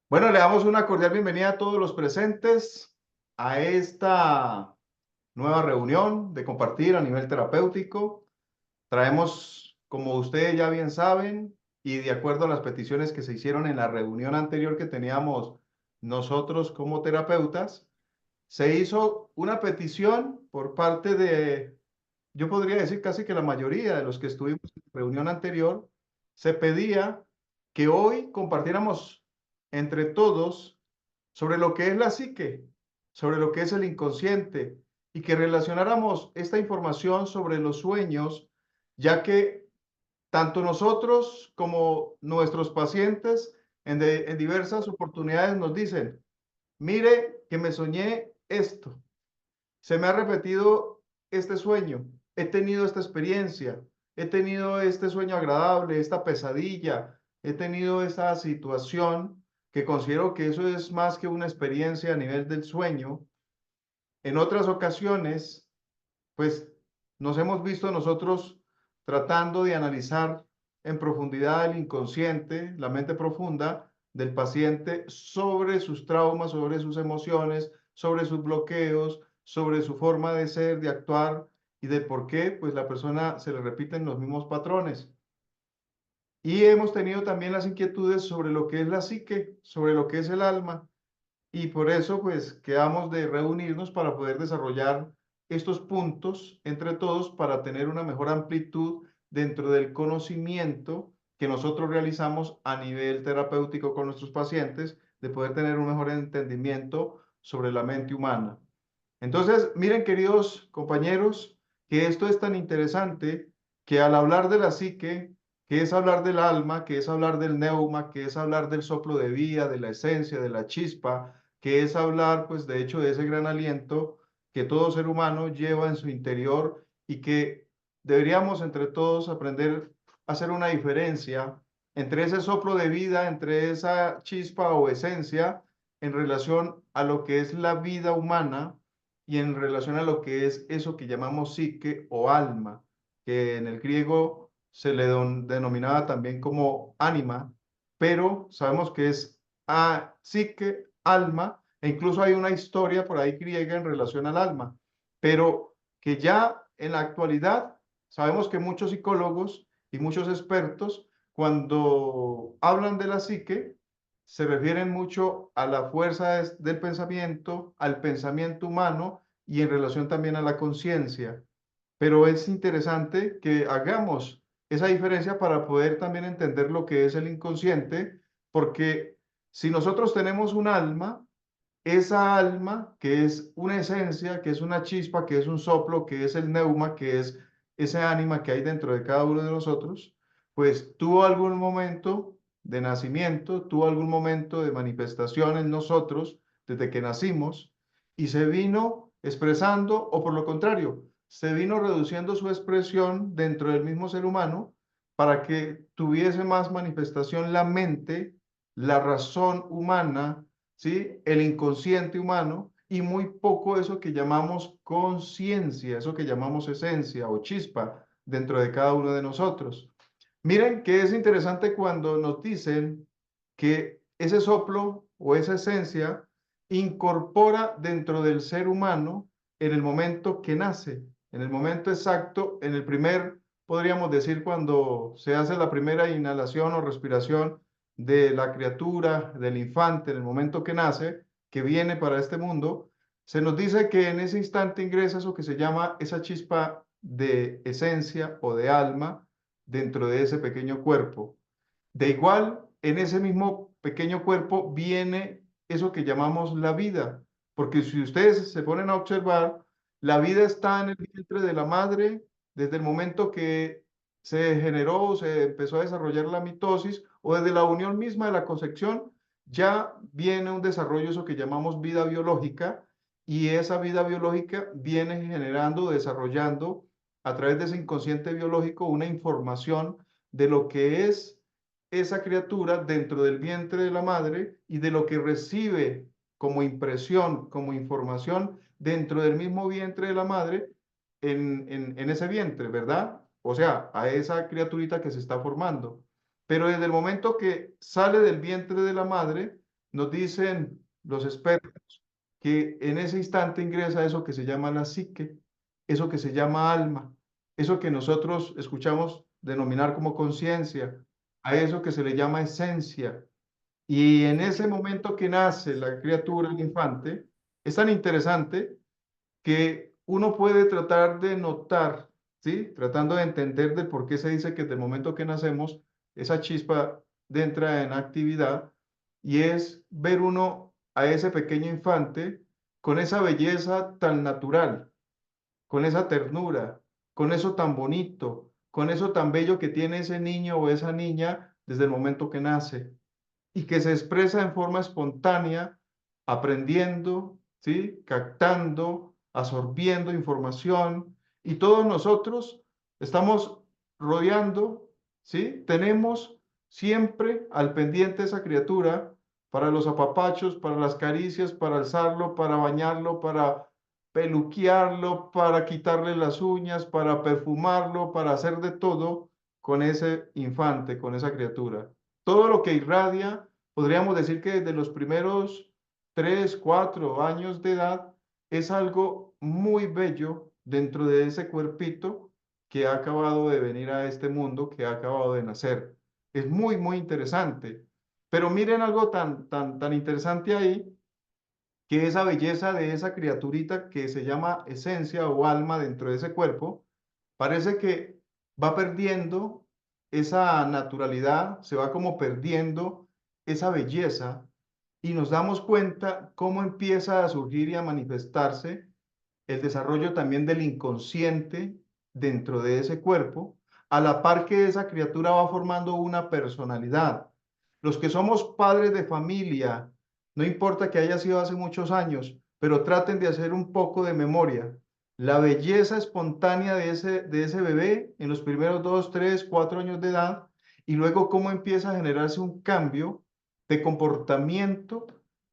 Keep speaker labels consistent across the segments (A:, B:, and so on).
A: Bueno, le damos una cordial bienvenida a todos los presentes a esta nueva reunión de compartir a nivel terapéutico. Traemos, como ustedes ya bien saben, y de acuerdo a las peticiones que se hicieron en la reunión anterior que teníamos nosotros como terapeutas, se hizo una petición por parte de, yo podría decir casi que la mayoría de los que estuvimos en la reunión anterior, se pedía que hoy compartiéramos entre todos sobre lo que es la psique, sobre lo que es el inconsciente y que relacionáramos esta información sobre los sueños, ya que tanto nosotros como nuestros pacientes en diversas oportunidades nos dicen, mire que me soñé esto, se me ha repetido este sueño, he tenido esta experiencia, he tenido este sueño agradable, esta pesadilla, he tenido esta situación que considero que eso es más que una experiencia a nivel del sueño. En otras ocasiones, pues nos hemos visto nosotros tratando de analizar en profundidad el inconsciente, la mente profunda del paciente sobre sus traumas, sobre sus emociones, sobre sus bloqueos, sobre su forma de ser, de actuar y de por qué pues la persona se le repiten los mismos patrones. Y hemos tenido también las inquietudes sobre lo que es la psique, sobre lo que es el alma, y por eso, pues, quedamos de reunirnos para poder desarrollar estos puntos entre todos para tener una mejor amplitud dentro del conocimiento que nosotros realizamos a nivel terapéutico con nuestros pacientes, de poder tener un mejor entendimiento sobre la mente humana. Entonces, miren, queridos compañeros, que esto es tan interesante que al hablar de la psique, que es hablar del alma, que es hablar del neuma, que es hablar del soplo de vida, de la esencia, de la chispa, que es hablar, pues, de hecho, de ese gran aliento que todo ser humano lleva en su interior y que deberíamos entre todos aprender a hacer una diferencia entre ese soplo de vida, entre esa chispa o esencia en relación a lo que es la vida humana y en relación a lo que es eso que llamamos psique o alma, que en el griego se le denominaba también como ánima, pero sabemos que es psique, alma, e incluso hay una historia por ahí griega en relación al alma, pero que ya en la actualidad sabemos que muchos psicólogos y muchos expertos, cuando hablan de la psique, se refieren mucho a la fuerza del pensamiento, al pensamiento humano y en relación también a la conciencia. Pero es interesante que hagamos esa diferencia para poder también entender lo que es el inconsciente, porque si nosotros tenemos un alma, esa alma que es una esencia, que es una chispa, que es un soplo, que es el neuma, que es ese ánima que hay dentro de cada uno de nosotros, pues tuvo algún momento de nacimiento, tuvo algún momento de manifestación en nosotros desde que nacimos y se vino expresando, o por lo contrario, se vino reduciendo su expresión dentro del mismo ser humano para que tuviese más manifestación la mente, la razón humana, ¿sí? El inconsciente humano y muy poco eso que llamamos conciencia, eso que llamamos esencia o chispa dentro de cada uno de nosotros. Miren que es interesante cuando nos dicen que ese soplo o esa esencia incorpora dentro del ser humano en el momento que nace, en el momento exacto, en el primer, podríamos decir, cuando se hace la primera inhalación o respiración de la criatura, del infante, en el momento que nace, que viene para este mundo, se nos dice que en ese instante ingresa eso que se llama esa chispa de esencia o de alma dentro de ese pequeño cuerpo. De igual, en ese mismo pequeño cuerpo viene eso que llamamos la vida, porque si ustedes se ponen a observar, la vida está en el vientre de la madre desde el momento que se generó, se empezó a desarrollar la mitosis o desde la unión misma de la concepción, ya viene un desarrollo, eso que llamamos vida biológica, y esa vida biológica viene generando, desarrollando a través de ese inconsciente biológico una información de lo que es esa criatura dentro del vientre de la madre y de lo que recibe como impresión, como información dentro del mismo vientre de la madre en ese vientre, ¿verdad? O sea, a esa criaturita que se está formando. Pero desde el momento que sale del vientre de la madre, nos dicen los expertos que en ese instante ingresa eso que se llama la psique, eso que se llama alma, eso que nosotros escuchamos denominar como conciencia, a eso que se le llama esencia. Y en ese momento que nace la criatura, el infante, es tan interesante que uno puede tratar de notar, ¿sí? Tratando de entender de por qué se dice que desde el momento que nacemos, esa chispa entra en actividad, y es ver uno a ese pequeño infante con esa belleza tan natural, con esa ternura, con eso tan bonito, con eso tan bello que tiene ese niño o esa niña desde el momento que nace y que se expresa en forma espontánea, aprendiendo, ¿sí? Captando, absorbiendo información, y todos nosotros estamos rodeando, ¿sí? Tenemos siempre al pendiente esa criatura para los apapachos, para las caricias, para alzarlo, para bañarlo, para peluquearlo, para quitarle las uñas, para perfumarlo, para hacer de todo con ese infante, con esa criatura. Todo lo que irradia, podríamos decir que desde los primeros 3, 4 años de edad, es algo muy bello dentro de ese cuerpito que ha acabado de venir a este mundo, que ha acabado de nacer. Es muy, muy interesante. Pero miren algo tan interesante ahí, que esa belleza de esa criaturita que se llama esencia o alma dentro de ese cuerpo, parece que va perdiendo esa naturalidad, se va como perdiendo esa belleza, y nos damos cuenta cómo empieza a surgir y a manifestarse el desarrollo también del inconsciente dentro de ese cuerpo, a la par que esa criatura va formando una personalidad. Los que somos padres de familia, no importa que haya sido hace muchos años, pero traten de hacer un poco de memoria. La belleza espontánea de ese bebé en los primeros 2, 3, 4 años de edad, y luego cómo empieza a generarse un cambio de comportamiento,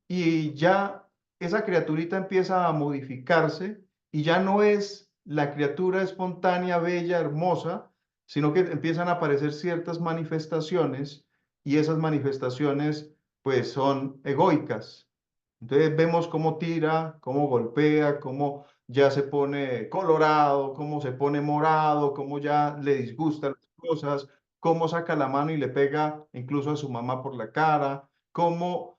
A: y ya esa criaturita empieza a modificarse y ya no es la criatura espontánea, bella, hermosa, sino que empiezan a aparecer ciertas manifestaciones, y esas manifestaciones pues son egoicas. Entonces vemos cómo tira, cómo golpea, cómo ya se pone colorado, cómo se pone morado, cómo ya le disgustan las cosas, cómo saca la mano y le pega incluso a su mamá por la cara, cómo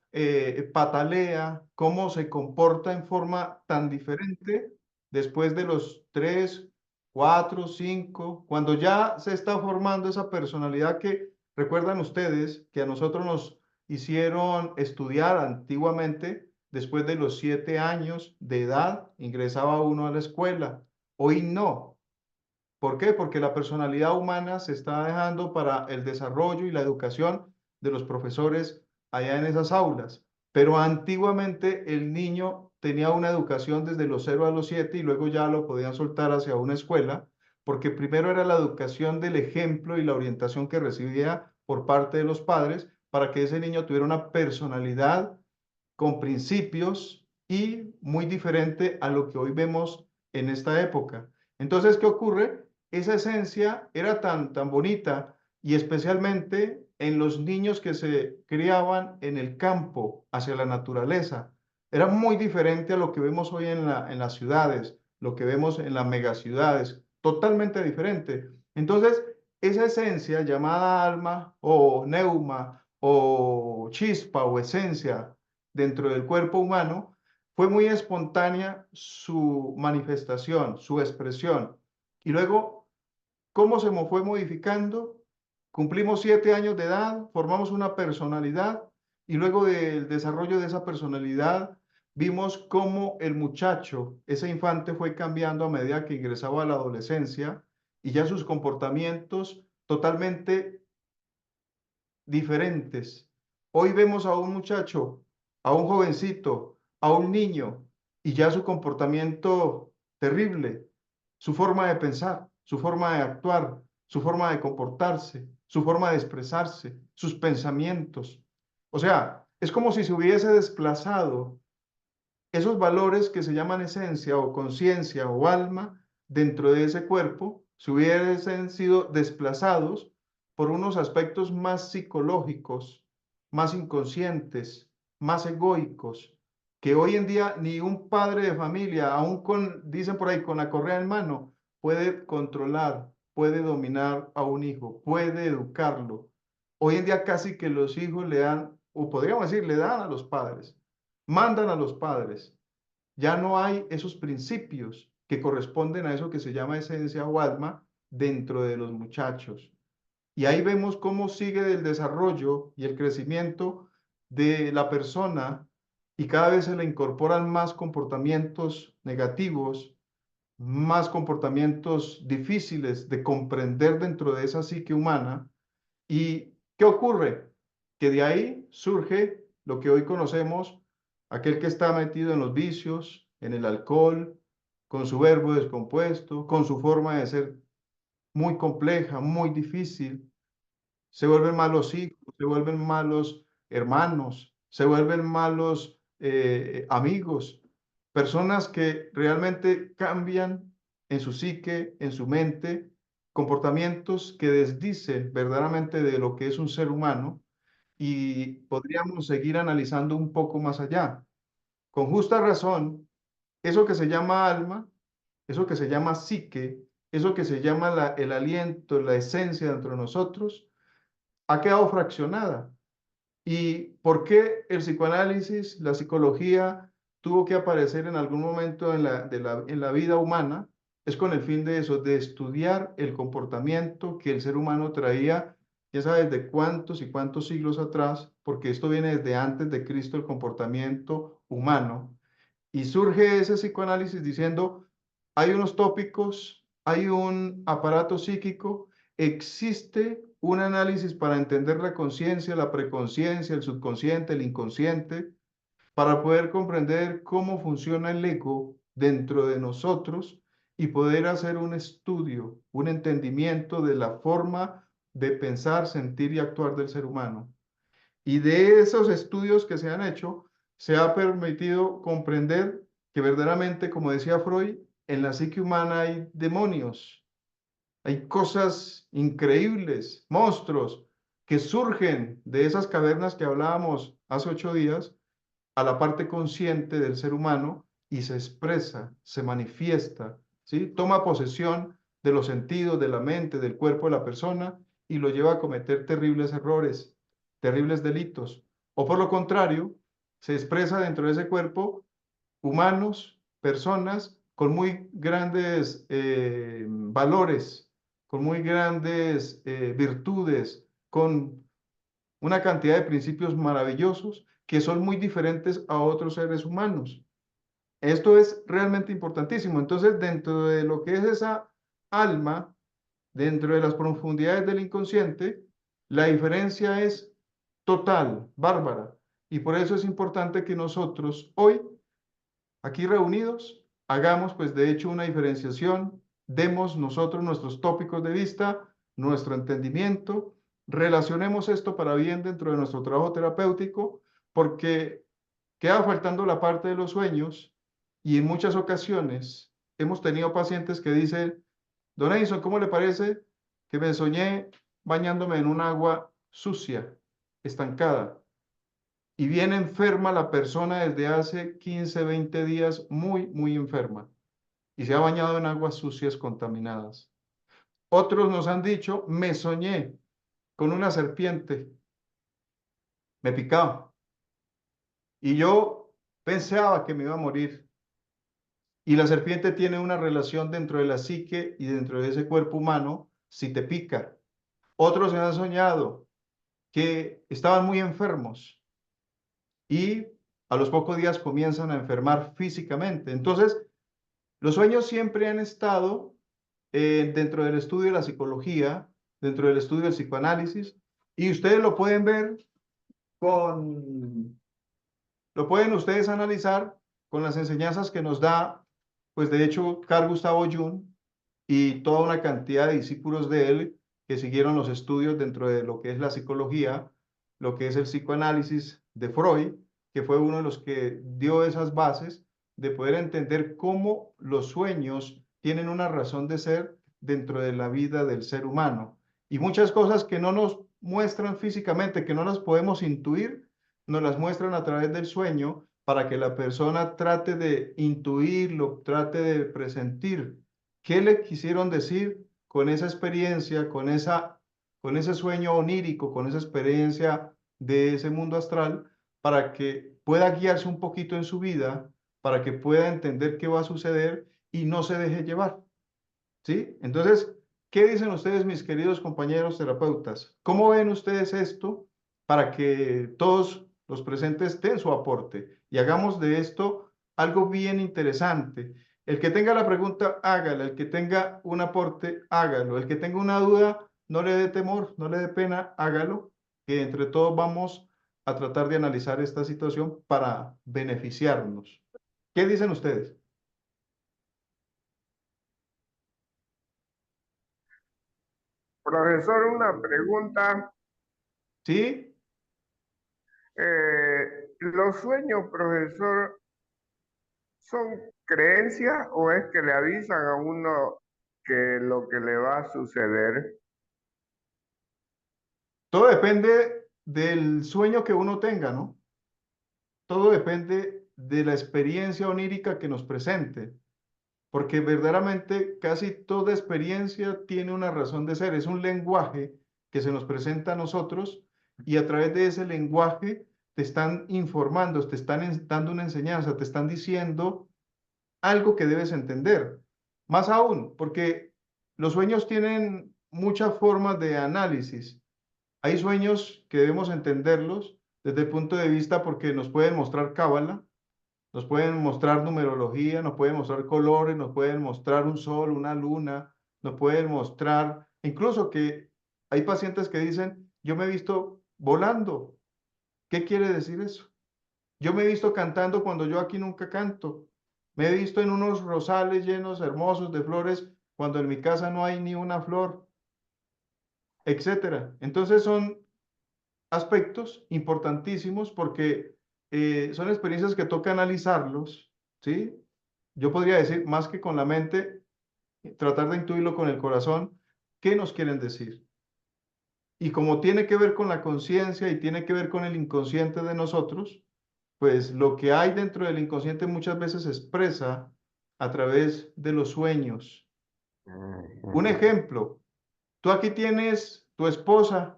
A: patalea, cómo se comporta en forma tan diferente después de los 3, 4, 5, cuando ya se está formando esa personalidad que recuerdan ustedes que a nosotros nos hicieron estudiar antiguamente. Después de los 7 años de edad ingresaba uno a la escuela. Hoy no. ¿Por qué? Porque la personalidad humana se está dejando para el desarrollo y la educación de los profesores allá en esas aulas. Pero antiguamente el niño tenía una educación desde los 0 a los 7, y luego ya lo podían soltar hacia una escuela, porque primero era la educación del ejemplo y la orientación que recibía por parte de los padres para que ese niño tuviera una personalidad con principios y muy diferente a lo que hoy vemos en esta época. Entonces, ¿qué ocurre? Esa esencia era tan bonita, y especialmente en los niños que se criaban en el campo, hacia la naturaleza. Era muy diferente a lo que vemos hoy en las ciudades, lo que vemos en las megaciudades, totalmente diferente. Entonces, esa esencia llamada alma o neuma o chispa o esencia dentro del cuerpo humano, fue muy espontánea su manifestación, su expresión. Y luego, ¿cómo se fue modificando? Cumplimos 7 años de edad, formamos una personalidad, y luego del desarrollo de esa personalidad, vimos cómo el muchacho, ese infante, fue cambiando a medida que ingresaba a la adolescencia, y ya sus comportamientos totalmente diferentes. Hoy vemos a un muchacho, a un jovencito, a un niño, y ya su comportamiento terrible, su forma de pensar, su forma de actuar, su forma de comportarse, su forma de expresarse, sus pensamientos. O sea, es como si se hubiese desplazado esos valores que se llaman esencia o conciencia o alma dentro de ese cuerpo, se hubiesen sido desplazados por unos aspectos más psicológicos, más inconscientes, más egoicos, que hoy en día ni un padre de familia, aún con, dicen por ahí, con la correa en mano, puede controlar, puede dominar a un hijo, puede educarlo. Hoy en día casi que los hijos le dan, o podríamos decir, le dan a los padres, mandan a los padres. Ya no hay esos principios que corresponden a eso que se llama esencia o alma dentro de los muchachos. Y ahí vemos cómo sigue el desarrollo y el crecimiento de la persona y cada vez se le incorporan más comportamientos negativos, más comportamientos difíciles de comprender dentro de esa psique humana. ¿Y qué ocurre? Que de ahí surge lo que hoy conocemos, aquel que está metido en los vicios, en el alcohol, con su verbo descompuesto, con su forma de ser muy compleja, muy difícil. Se vuelven malos hijos, se vuelven malos hermanos, se vuelven malos amigos, personas que realmente cambian en su psique, en su mente, comportamientos que desdicen verdaderamente de lo que es un ser humano y podríamos seguir analizando un poco más allá. Con justa razón, eso que se llama alma, eso que se llama psique, eso que se llama el aliento, la esencia dentro de nosotros, ha quedado fraccionada. ¿Y por qué el psicoanálisis, la psicología, tuvo que aparecer en algún momento en la vida humana? Es con el fin de eso, de estudiar el comportamiento que el ser humano traía, ya sabes, de cuántos y cuántos siglos atrás, porque esto viene desde antes de Cristo, el comportamiento humano. Y surge ese psicoanálisis diciendo, hay unos tópicos, hay un aparato psíquico, existe un análisis para entender la conciencia, la preconciencia, el subconsciente, el inconsciente, para poder comprender cómo funciona el ego dentro de nosotros y poder hacer un estudio, un entendimiento de la forma de pensar, sentir y actuar del ser humano. Y de esos estudios que se han hecho, se ha permitido comprender que verdaderamente, como decía Freud, en la psique humana hay demonios, hay cosas increíbles, monstruos, que surgen de esas cavernas que hablábamos hace 8 días a la parte consciente del ser humano y se expresa, se manifiesta, ¿sí? Toma posesión de los sentidos, de la mente, del cuerpo de la persona y lo lleva a cometer terribles errores, terribles delitos. O por lo contrario, se expresa dentro de ese cuerpo humanos, personas con muy grandes valores, con muy grandes virtudes, con una cantidad de principios maravillosos que son muy diferentes a otros seres humanos. Esto es realmente importantísimo. Entonces, dentro de lo que es esa alma, dentro de las profundidades del inconsciente, la diferencia es total, bárbara. Y por eso es importante que nosotros hoy, aquí reunidos, hagamos pues de hecho una diferenciación, demos nosotros nuestros tópicos de vista, nuestro entendimiento, relacionemos esto para bien dentro de nuestro trabajo terapéutico, porque queda faltando la parte de los sueños y en muchas ocasiones hemos tenido pacientes que dicen, Don Edison, ¿cómo le parece que me soñé bañándome en un agua sucia, estancada? Y viene enferma la persona desde hace 15, 20 días, muy, muy enferma, y se ha bañado en aguas sucias contaminadas. Otros nos han dicho, me soñé con una serpiente, me picaba, y yo pensaba que me iba a morir. Y la serpiente tiene una relación dentro de la psique y dentro de ese cuerpo humano si te pica. Otros se han soñado que estaban muy enfermos y a los pocos días comienzan a enfermar físicamente. Entonces, los sueños siempre han estado dentro del estudio de la psicología, dentro del estudio del psicoanálisis, y ustedes lo pueden ver con, lo pueden ustedes analizar con las enseñanzas que nos da, pues de hecho, Carl Gustavo Jung y toda una cantidad de discípulos de él que siguieron los estudios dentro de lo que es la psicología, lo que es el psicoanálisis de Freud, que fue uno de los que dio esas bases de poder entender cómo los sueños tienen una razón de ser dentro de la vida del ser humano. Y muchas cosas que no nos muestran físicamente, que no las podemos intuir, nos las muestran a través del sueño para que la persona trate de intuirlo, trate de presentir qué le quisieron decir con esa experiencia, con ese sueño onírico, con esa experiencia de ese mundo astral, para que pueda guiarse un poquito en su vida, para que pueda entender qué va a suceder y no se deje llevar. ¿Sí? Entonces, ¿qué dicen ustedes, mis queridos compañeros terapeutas? ¿Cómo ven ustedes esto para que todos los presentes den su aporte y hagamos de esto algo bien interesante? El que tenga la pregunta, hágala. El que tenga un aporte, hágalo. El que tenga una duda, no le dé temor, no le dé pena, hágalo, que entre todos vamos a tratar de analizar esta situación para beneficiarnos. ¿Qué dicen ustedes?
B: Profesor, una pregunta.
A: ¿Sí?
B: ¿Los sueños, profesor, son creencias o es que le avisan a uno que lo que le va a suceder?
A: Todo depende del sueño que uno tenga, ¿no? Todo depende de la experiencia onírica que nos presente, porque verdaderamente casi toda experiencia tiene una razón de ser, es un lenguaje que se nos presenta a nosotros y a través de ese lenguaje te están informando, te están dando una enseñanza, te están diciendo algo que debes entender. Más aún, porque los sueños tienen muchas formas de análisis. Hay sueños que debemos entenderlos desde el punto de vista porque nos pueden mostrar cábala, nos pueden mostrar numerología, nos pueden mostrar colores, nos pueden mostrar un sol, una luna, nos pueden mostrar, incluso que hay pacientes que dicen, yo me he visto volando. ¿Qué quiere decir eso? Yo me he visto cantando cuando yo aquí nunca canto. Me he visto en unos rosales llenos hermosos de flores cuando en mi casa no hay ni una flor, etcétera. Entonces son aspectos importantísimos porque son experiencias que toca analizarlos, ¿sí? Yo podría decir, más que con la mente, tratar de intuirlo con el corazón, ¿qué nos quieren decir? Y como tiene que ver con la conciencia y tiene que ver con el inconsciente de nosotros, pues lo que hay dentro del inconsciente muchas veces se expresa a través de los sueños. Un
B: Ujú.
A: ejemplo, tú aquí tienes tu esposa,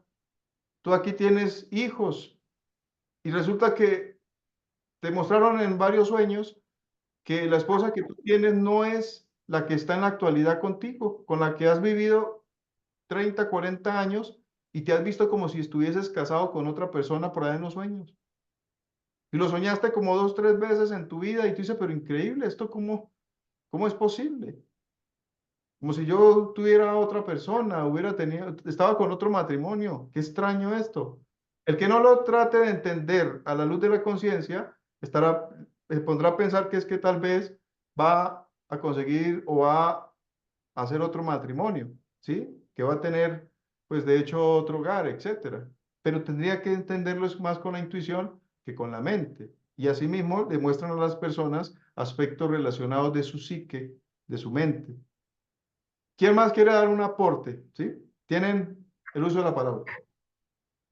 A: tú aquí tienes hijos, y resulta que te mostraron en varios sueños que la esposa que tú tienes no es la que está en la actualidad contigo, con la que has vivido 30, 40 años y te has visto como si estuvieses casado con otra persona por ahí en los sueños. Y lo soñaste como dos, tres veces en tu vida y tú dices, pero increíble, ¿esto cómo es posible? Como si yo tuviera otra persona, estaba con otro matrimonio. Qué extraño esto. El que no lo trate de entender a la luz de la conciencia, se pondrá a pensar que es que tal vez va a conseguir o va a hacer otro matrimonio, ¿sí? Que va a tener, pues de hecho, otro hogar, etcétera. Pero tendría que entenderlo es más con la intuición que con la mente. Y asimismo demuestran a las personas aspectos relacionados de su psique, de su mente. ¿Quién más quiere dar un aporte? ¿Sí? Tienen el uso de la palabra.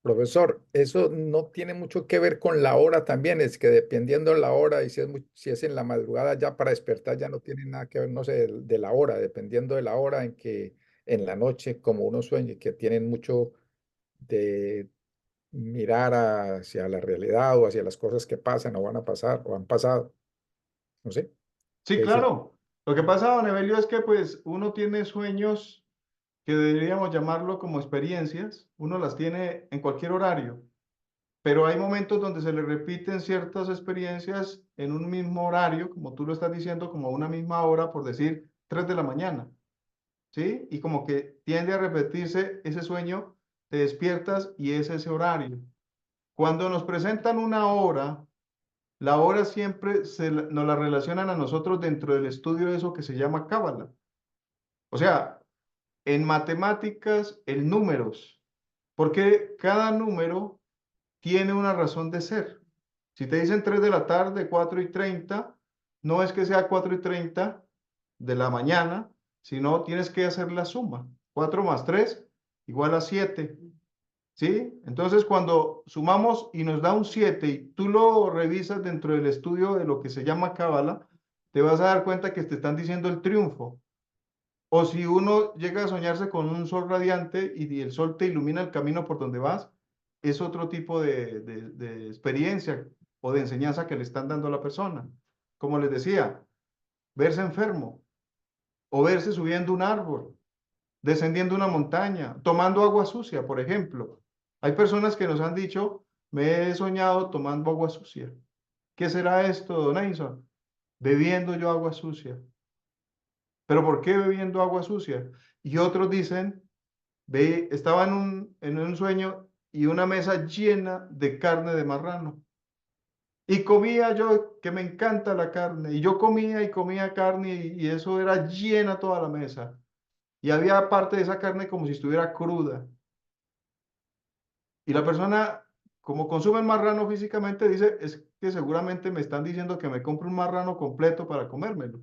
C: Profesor, eso no tiene mucho que ver con la hora también, es que dependiendo de la hora y si es en la madrugada ya para despertar ya no tiene nada que ver, no sé, de la hora, dependiendo de la hora en que en la noche, como uno sueña, que tienen mucho de mirar hacia la realidad o hacia las cosas que pasan o van a pasar o han pasado, no sé,
A: Sí,
C: qué decir.
A: claro. Lo que pasa, don Evelio, es que pues uno tiene sueños que deberíamos llamarlo como experiencias. Uno las tiene en cualquier horario, pero hay momentos donde se le repiten ciertas experiencias en un mismo horario, como tú lo estás diciendo, como una misma hora, por decir 3 de la mañana, ¿sí? Y como que tiende a repetirse ese sueño, te despiertas y es ese horario. Cuando nos presentan una hora, la hora siempre nos la relacionan a nosotros dentro del estudio de eso que se llama cábala. O sea, en matemáticas, en números, porque cada número tiene una razón de ser. Si te dicen 3 de la tarde, 4:30, no es que sea 4:30 de la mañana, sino tienes que hacer la suma. 4 más 3 igual a 7. ¿sí? Entonces, cuando sumamos y nos da un 7 y tú lo revisas dentro del estudio de lo que se llama Cábala, te vas a dar cuenta que te están diciendo el triunfo. O si uno llega a soñarse con un sol radiante y el sol te ilumina el camino por donde vas, es otro tipo de experiencia o de enseñanza que le están dando a la persona. Como les decía, verse enfermo o verse subiendo un árbol, descendiendo una montaña, tomando agua sucia, por ejemplo. Hay personas que nos han dicho, me he soñado tomando agua sucia. ¿Qué será esto, don Edison? Bebiendo yo agua sucia. ¿Pero por qué bebiendo agua sucia? Y otros dicen, estaba en un sueño y una mesa llena de carne de marrano. Y comía yo, que me encanta la carne, y yo comía y comía carne y eso era llena toda la mesa. Y había parte de esa carne como si estuviera cruda. Y la persona, como consume el marrano físicamente, dice, es que seguramente me están diciendo que me compre un marrano completo para comérmelo.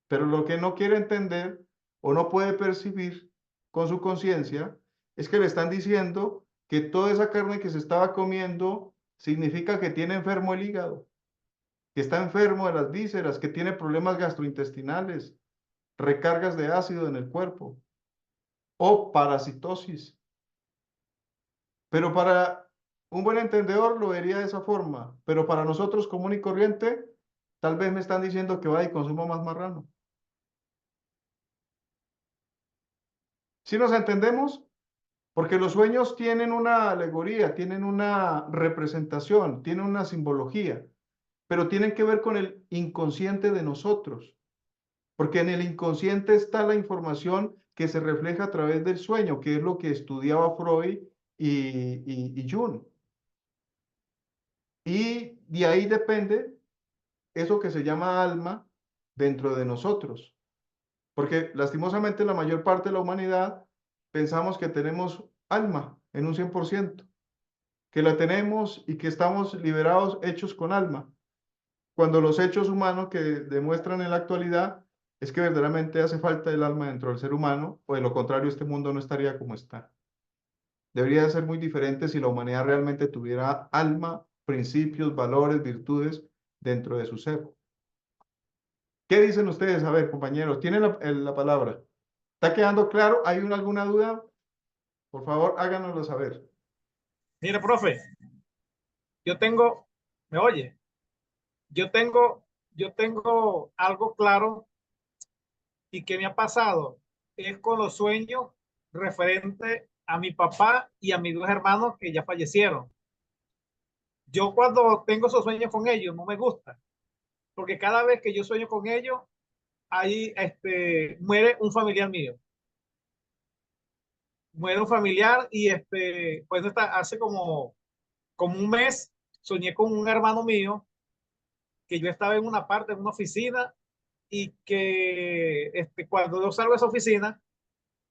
A: Pero lo que no quiere entender o no puede percibir con su conciencia es que le están diciendo que toda esa carne que se estaba comiendo significa que tiene enfermo el hígado, que está enfermo de las vísceras, que tiene problemas gastrointestinales, recargas de ácido en el cuerpo o parasitosis. Pero para un buen entendedor lo vería de esa forma, pero para nosotros común y corriente, tal vez me están diciendo que vaya y consuma más marrano. ¿Sí nos entendemos? Porque los sueños tienen una alegoría, tienen una representación, tienen una simbología, pero tienen que ver con el inconsciente de nosotros, porque en el inconsciente está la información que se refleja a través del sueño, que es lo que estudiaba Freud y Jung. Y de ahí depende eso que se llama alma dentro de nosotros, porque lastimosamente la mayor parte de la humanidad pensamos que tenemos alma en un 100%, que la tenemos y que estamos liberados, hechos con alma, cuando los hechos humanos que demuestran en la actualidad es que verdaderamente hace falta el alma dentro del ser humano, o de lo contrario este mundo no estaría como está. Debería de ser muy diferente si la humanidad realmente tuviera alma, principios, valores, virtudes dentro de su ser. ¿Qué dicen ustedes? A ver, compañeros, tienen la palabra. ¿Está quedando claro? ¿Hay alguna duda? Por favor, háganoslo saber.
D: Mire, profe, yo tengo, ¿me oye? Yo tengo algo claro y que me ha pasado es con los sueños referente a mi papá y a mis dos hermanos que ya fallecieron. Yo cuando tengo esos sueños con ellos no me gusta, porque cada vez que yo sueño con ellos, ahí muere un familiar mío. Muere un familiar y pues hace como un mes soñé con un hermano mío que yo estaba en una parte, en una oficina, y que cuando yo salgo de esa oficina,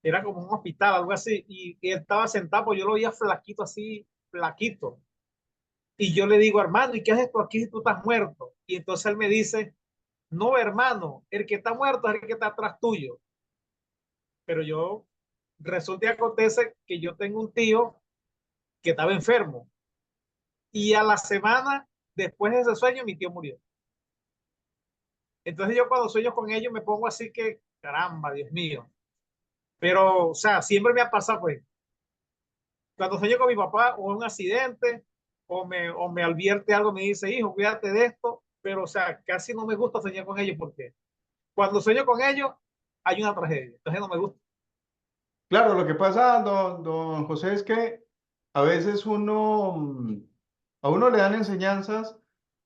D: era como un hospital, algo así, y él estaba sentado, pues yo lo veía flaquito así, flaquito. Y yo le digo, hermano, ¿y qué haces tú aquí si tú estás muerto? Y entonces él me dice, no, hermano, el que está muerto es el que está atrás tuyo. Pero yo, resulta y acontece que yo tengo un tío que estaba enfermo. Y a la semana, después de ese sueño, mi tío murió. Entonces yo cuando sueño con ellos me pongo así que, caramba, Dios mío. Pero, o sea, siempre me ha pasado, pues, cuando sueño con mi papá o un accidente o me advierte algo, me dice, hijo, cuídate de esto, pero, o sea, casi no me gusta soñar con ellos porque cuando sueño con ellos hay una tragedia, entonces no me gusta.
A: Claro, lo que pasa, don José, es que a veces a uno le dan enseñanzas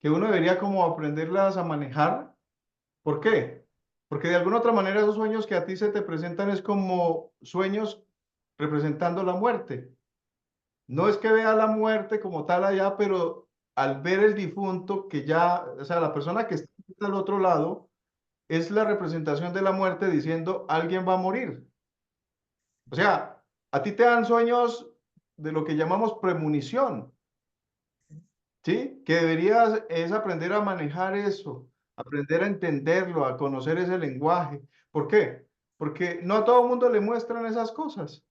A: que uno debería como aprenderlas a manejar. ¿Por qué? Porque de alguna otra manera esos sueños que a ti se te presentan es como sueños representando la muerte. No es que vea la muerte como tal allá, pero al ver el difunto que ya, o sea, la persona que está al otro lado, es la representación de la muerte diciendo alguien va a morir. O sea, a ti te dan sueños de lo que llamamos premonición, ¿sí? Que deberías es aprender a manejar eso, aprender a entenderlo, a conocer ese lenguaje. ¿Por qué? Porque no a todo el mundo le muestran esas cosas.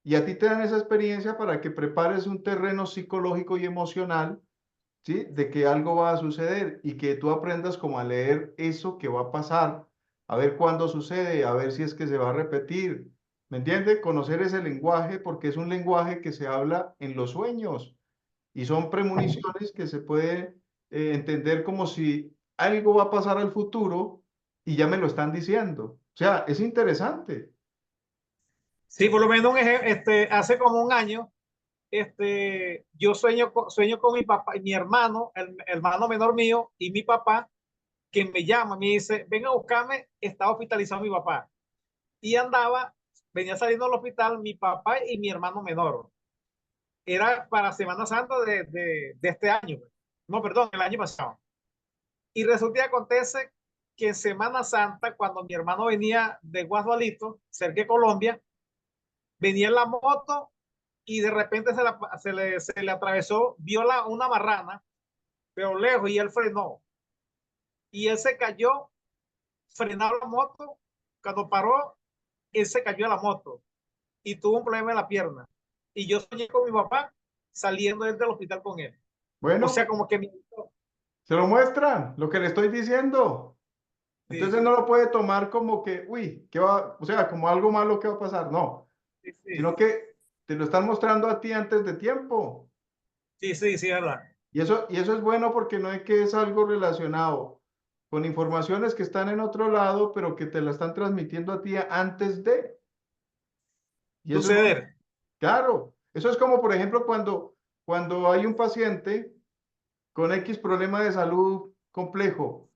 A: y a ti te dan esa experiencia para que prepares un terreno psicológico y emocional, ¿sí? De que algo va a suceder y que tú aprendas como a leer eso que va a pasar, a ver cuándo sucede, a ver si es que se va a repetir. ¿Me entiendes? Conocer ese lenguaje porque es un lenguaje que se habla en los sueños y son premoniciones que se puede entender como si algo va a pasar al futuro y ya me lo están diciendo. O sea, es interesante.
D: Sí, por lo menos hace como un año, yo sueño con mi papá y mi hermano, el hermano menor mío y mi papá, que me llama, me dice, ven a buscarme, está hospitalizado mi papá. Y venía saliendo del hospital mi papá y mi hermano menor. Era para Semana Santa de este año. No, perdón, el año pasado. Y resulta y acontece que en Semana Santa, cuando mi hermano venía de Guasdualito, cerca de Colombia, venía en la moto y de repente se le atravesó, vio una marrana, pero lejos, y él frenó. Y él se cayó, frenaba la moto, cuando paró, él se cayó a la moto y tuvo un problema en la pierna. Y yo soñé con mi papá saliendo del hospital con él. O sea,
A: Bueno,
D: como que
A: se lo muestran, lo que le estoy diciendo. Entonces
D: sí,
A: no lo puede tomar como que, uy, ¿qué va? O sea, como algo malo que va a pasar. No,
D: sí,
A: sino
D: sí,
A: que te lo están mostrando a ti antes de tiempo.
D: sí, sí, sí, verdad.
A: Y eso es bueno porque no es que es algo relacionado con informaciones que están en otro lado, pero que te la están transmitiendo a ti antes de. Y eso es
D: Suceder.
A: claro. Eso es como, por ejemplo, cuando hay un paciente con X problema de salud complejo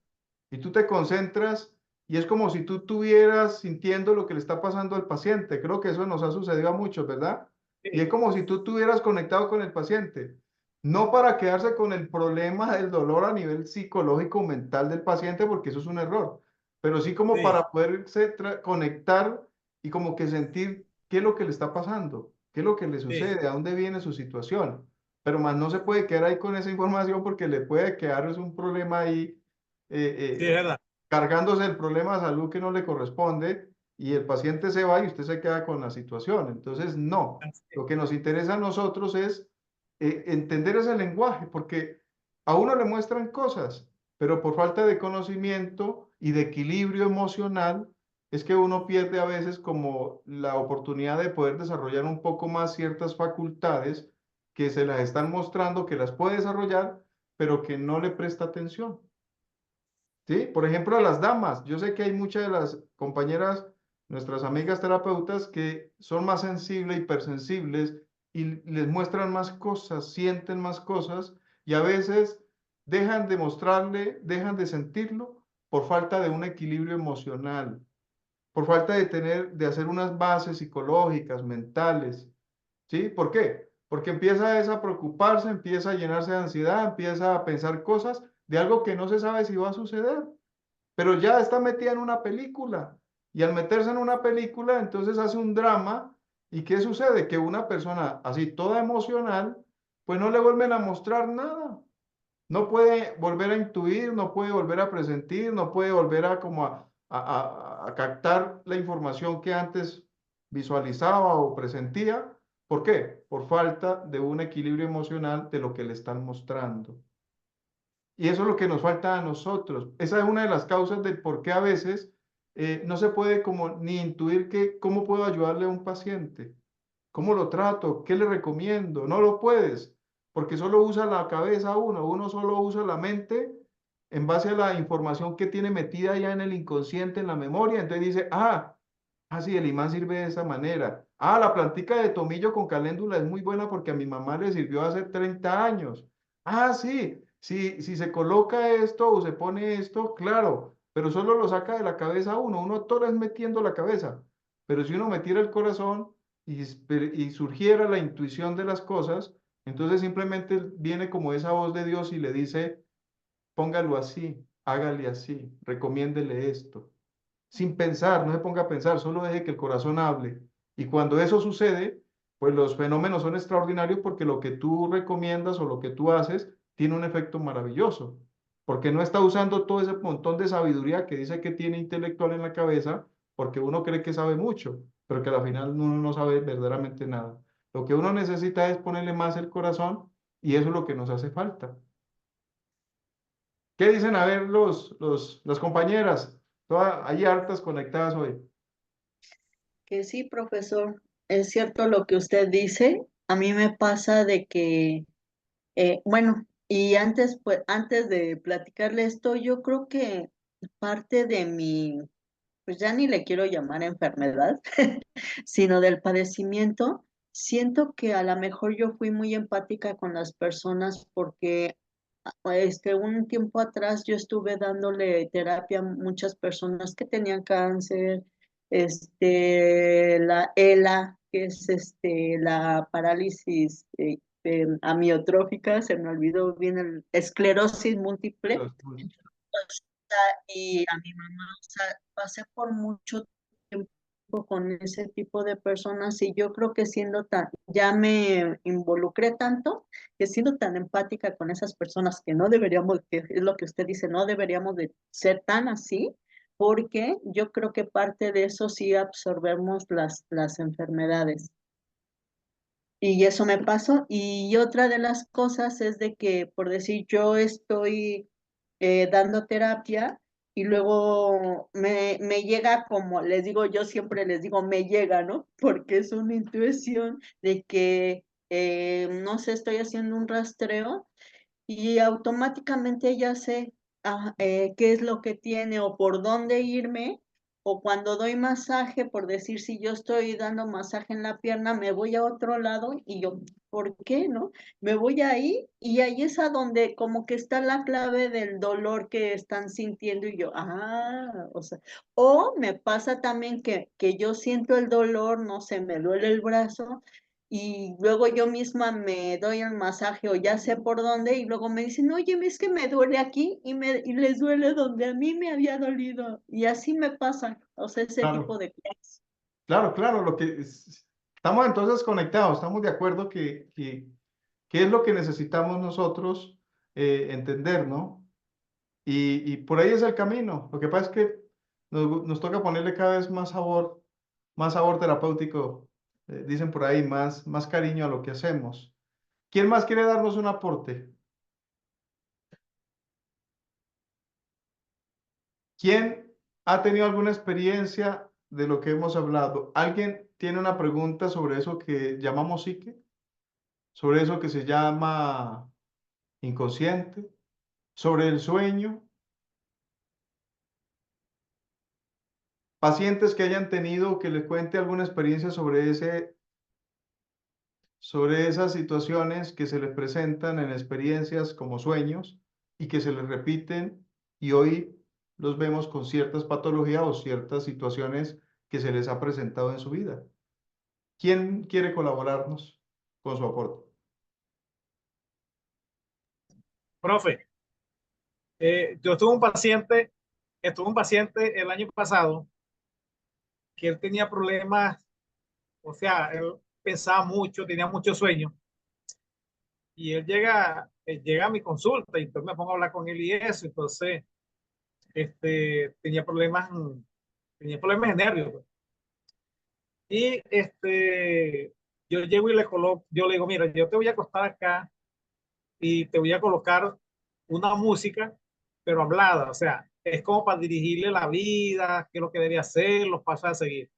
A: y tú te concentras y es como si tú estuvieras sintiendo lo que le está pasando al paciente. Creo que eso nos ha sucedido a muchos, ¿verdad? Y es
D: Sí,
A: como si tú estuvieras conectado con el paciente. No para quedarse con el problema del dolor a nivel psicológico mental del paciente, porque eso es un error, pero sí como
D: sí,
A: para poderse conectar y como que sentir qué es lo que le está pasando, qué es lo que le
D: sí,
A: sucede, a dónde viene su situación. Pero más no se puede quedar ahí con esa información porque le puede quedar es un problema ahí
D: sí, es verdad.
A: cargándose el problema de salud que no le corresponde y el paciente se va y usted se queda con la situación. Entonces, no, lo que nos interesa a nosotros es entender ese lenguaje, porque a uno le muestran cosas, pero por falta de conocimiento y de equilibrio emocional, es que uno pierde a veces como la oportunidad de poder desarrollar un poco más ciertas facultades que se las están mostrando, que las puede desarrollar, pero que no le presta atención. ¿Sí? Por ejemplo, a las damas. Yo sé que hay muchas de las compañeras, nuestras amigas terapeutas, que son más sensibles, hipersensibles, y les muestran más cosas, sienten más cosas, y a veces dejan de mostrarle, dejan de sentirlo por falta de un equilibrio emocional, por falta de hacer unas bases psicológicas, mentales. ¿Sí? ¿Por qué? Porque empieza esa a preocuparse, empieza a llenarse de ansiedad, empieza a pensar cosas de algo que no se sabe si va a suceder, pero ya está metida en una película. Y al meterse en una película, entonces hace un drama. ¿Y qué sucede? Que una persona así toda emocional, pues no le vuelven a mostrar nada. No puede volver a intuir, no puede volver a presentir, no puede volver a como a captar la información que antes visualizaba o presentía. ¿Por qué? Por falta de un equilibrio emocional de lo que le están mostrando. Y eso es lo que nos falta a nosotros. Esa es una de las causas del por qué a veces no se puede como ni intuir cómo puedo ayudarle a un paciente, cómo lo trato, qué le recomiendo. No lo puedes, porque solo usa la cabeza uno solo usa la mente en base a la información que tiene metida ya en el inconsciente, en la memoria. Entonces dice, sí, el imán sirve de esa manera. La plantica de tomillo con caléndula es muy buena porque a mi mamá le sirvió hace 30 años. Sí, si se coloca esto o se pone esto, claro, pero solo lo saca de la cabeza uno todo es metiendo la cabeza. Pero si uno metiera el corazón y surgiera la intuición de las cosas, entonces simplemente viene como esa voz de Dios y le dice, póngalo así, hágale así, recomiéndele esto sin pensar, no se ponga a pensar, solo deje que el corazón hable. Y cuando eso sucede, pues los fenómenos son extraordinarios porque lo que tú recomiendas o lo que tú haces tiene un efecto maravilloso, porque no está usando todo ese montón de sabiduría que dice que tiene intelectual en la cabeza, porque uno cree que sabe mucho, pero que al final uno no sabe verdaderamente nada. Lo que uno necesita es ponerle más el corazón y eso es lo que nos hace falta. ¿Qué dicen a ver las compañeras? Todas, hay hartas conectadas hoy.
E: Que sí, profesor, es cierto lo que usted dice. A mí me pasa de que, bueno, y antes, pues, antes de platicarle esto, yo creo que parte de mi, pues ya ni le quiero llamar enfermedad, sino del padecimiento, siento que a lo mejor yo fui muy empática con las personas porque un tiempo atrás yo estuve dándole terapia a muchas personas que tenían cáncer, la ELA, que es la parálisis amiotrófica, se me olvidó bien el esclerosis múltiple, y a mi mamá, o sea, pasé por mucho tiempo con ese tipo de personas y yo creo que ya me involucré tanto que siendo tan empática con esas personas que no deberíamos, que es lo que usted dice, no deberíamos de ser tan así, porque yo creo que parte de eso sí absorbemos las enfermedades. Y eso me pasó. Y otra de las cosas es de que, por decir, yo estoy dando terapia y luego me llega como, les digo, yo siempre les digo, me llega, ¿no? Porque es una intuición de que, no sé, estoy haciendo un rastreo y automáticamente ya sé qué es lo que tiene o por dónde irme, o cuando doy masaje, por decir, si yo estoy dando masaje en la pierna, me voy a otro lado y yo, ¿por qué no? Me voy ahí y ahí es a donde como que está la clave del dolor que están sintiendo y yo, o sea, o me pasa también que yo siento el dolor, no sé, me duele el brazo y luego yo misma me doy el masaje o ya sé por dónde y luego me dicen, oye, es que me duele aquí y les duele donde a mí me había dolido y así me pasa, o sea, ese tipo
A: Claro,
E: de cosas.
A: claro, claro, estamos entonces conectados, estamos de acuerdo que es lo que necesitamos nosotros entender, ¿no? Y por ahí es el camino. Lo que pasa es que nos toca ponerle cada vez más sabor terapéutico, dicen por ahí, más cariño a lo que hacemos. ¿Quién más quiere darnos un aporte? ¿Quién ha tenido alguna experiencia de lo que hemos hablado? ¿Alguien tiene una pregunta sobre eso que llamamos psique? ¿Sobre eso que se llama inconsciente? ¿Sobre el sueño? Pacientes que hayan tenido que les cuente alguna experiencia sobre esas situaciones que se les presentan en experiencias como sueños y que se les repiten y hoy los vemos con ciertas patologías o ciertas situaciones que se les ha presentado en su vida. ¿Quién quiere colaborarnos con su aporte?
D: Profe, yo estuve un paciente el año pasado que él tenía problemas, o sea, él pensaba mucho, tenía mucho sueño y él llega a mi consulta y entonces me pongo a hablar con él y eso, entonces tenía problemas de nervios, pues. Y yo llego y yo le digo, mira, yo te voy a acostar acá y te voy a colocar una música, pero hablada, o sea, es como para dirigirle la vida, qué es lo que debe hacer, los pasos a seguir.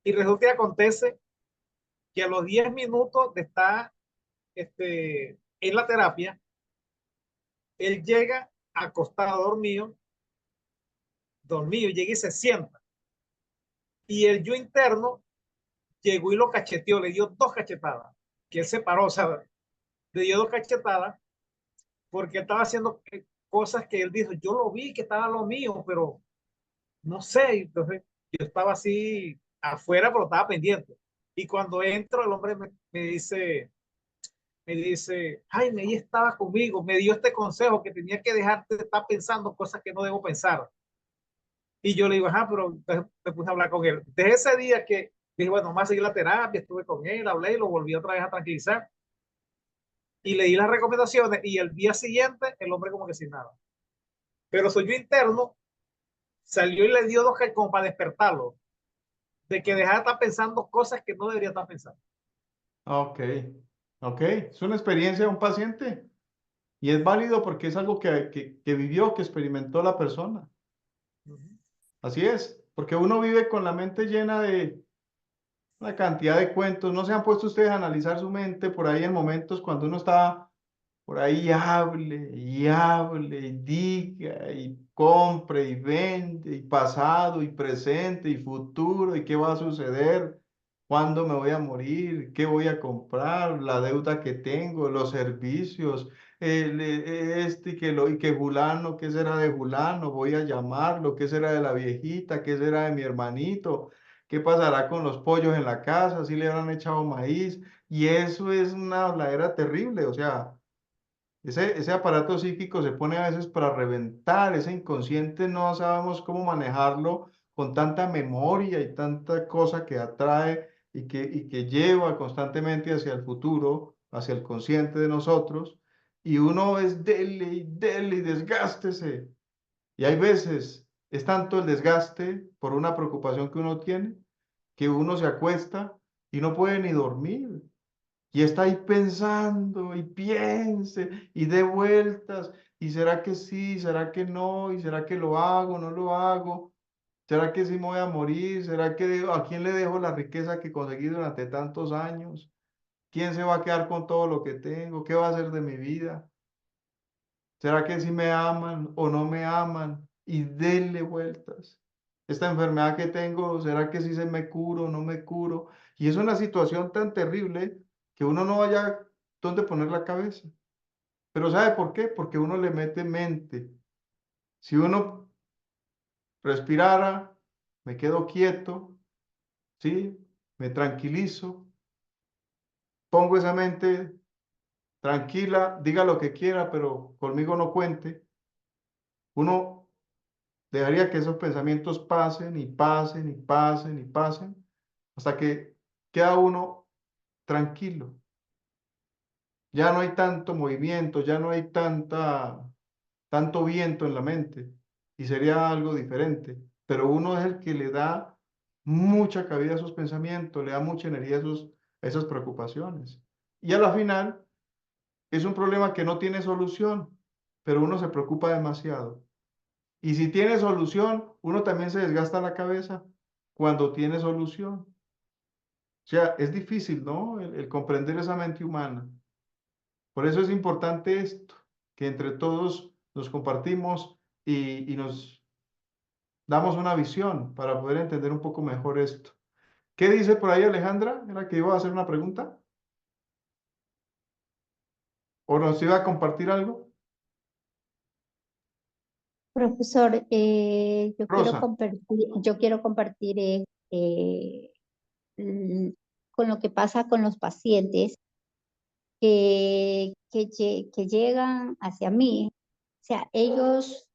D: Y resulta que acontece que a los 10 minutos de estar en la terapia, él llega acostado, dormido, llega y se sienta. Y el yo interno llegó y lo cacheteó, le dio 2 cachetadas, que él se paró, o sea, le dio 2 cachetadas porque estaba haciendo cosas que él dijo, yo lo vi que estaba lo mío, pero no sé, entonces yo estaba así afuera, pero estaba pendiente. Y cuando entro, el hombre me dice, Jaime, ella estaba conmigo, me dio este consejo que tenía que dejarte de estar pensando cosas que no debo pensar. Y yo le digo, ajá, pero entonces me puse a hablar con él. Desde ese día que dije, bueno, más seguir la terapia, estuve con él, hablé y lo volví otra vez a tranquilizar. Y le di las recomendaciones y el día siguiente el hombre como que sin nada. Pero soy yo interno, salió y le dio 2 como para despertarlo. de que dejar de estar pensando cosas que no debería estar pensando.
A: Ok, ok. Es una experiencia de un paciente y es válido porque es algo que vivió, que experimentó la persona. Así es, porque uno vive con la mente llena de una cantidad de cuentos. ¿No se han puesto ustedes a analizar su mente por ahí en momentos cuando uno está por ahí y hable y diga y compre y vende y pasado y presente y futuro y qué va a suceder, cuándo me voy a morir, qué voy a comprar, la deuda que tengo, los servicios, y que fulano, qué será de fulano, voy a llamarlo, qué será de la viejita, qué será de mi hermanito, qué pasará con los pollos en la casa, si le habrán echado maíz? Y eso es una habladera terrible, o sea. Ese aparato psíquico se pone a veces para reventar, ese inconsciente no sabemos cómo manejarlo con tanta memoria y tanta cosa que atrae y que lleva constantemente hacia el futuro, hacia el consciente de nosotros, y uno es dele y desgástese. Y hay veces es tanto el desgaste por una preocupación que uno tiene, que uno se acuesta y no puede ni dormir. Y está ahí pensando y piense y dé vueltas. ¿Y será que sí? ¿Será que no? ¿Y será que lo hago? ¿No lo hago? ¿Será que sí me voy a morir? ¿Será que a quién le dejo la riqueza que conseguí durante tantos años? ¿Quién se va a quedar con todo lo que tengo? ¿Qué va a hacer de mi vida? ¿Será que sí me aman o no me aman? Y denle vueltas. Esta enfermedad que tengo, ¿será que sí se me curo o no me curo? Y es una situación tan terrible que uno no vaya dónde poner la cabeza. Pero ¿sabe por qué? Porque uno le mete mente. Si uno respirara, me quedo quieto, ¿sí? Me tranquilizo, pongo esa mente tranquila, diga lo que quiera, pero conmigo no cuente. Uno dejaría que esos pensamientos pasen y pasen y pasen y pasen hasta que queda uno tranquilo. Ya no hay tanto movimiento, ya no hay tanto viento en la mente y sería algo diferente. Pero uno es el que le da mucha cabida a esos pensamientos, le da mucha energía a esas preocupaciones. Y a la final es un problema que no tiene solución, pero uno se preocupa demasiado. Y si tiene solución, uno también se desgasta la cabeza cuando tiene solución. O sea, es difícil, ¿no? El comprender esa mente humana. Por eso es importante esto, que entre todos nos compartimos y nos damos una visión para poder entender un poco mejor esto. ¿Qué dice por ahí Alejandra? ¿Era que iba a hacer una pregunta? ¿O nos iba a compartir algo?
F: Profesor,
A: Rosa.
F: yo quiero compartir eh, mm, con lo que pasa con los pacientes que llegan hacia mí. O sea, ellos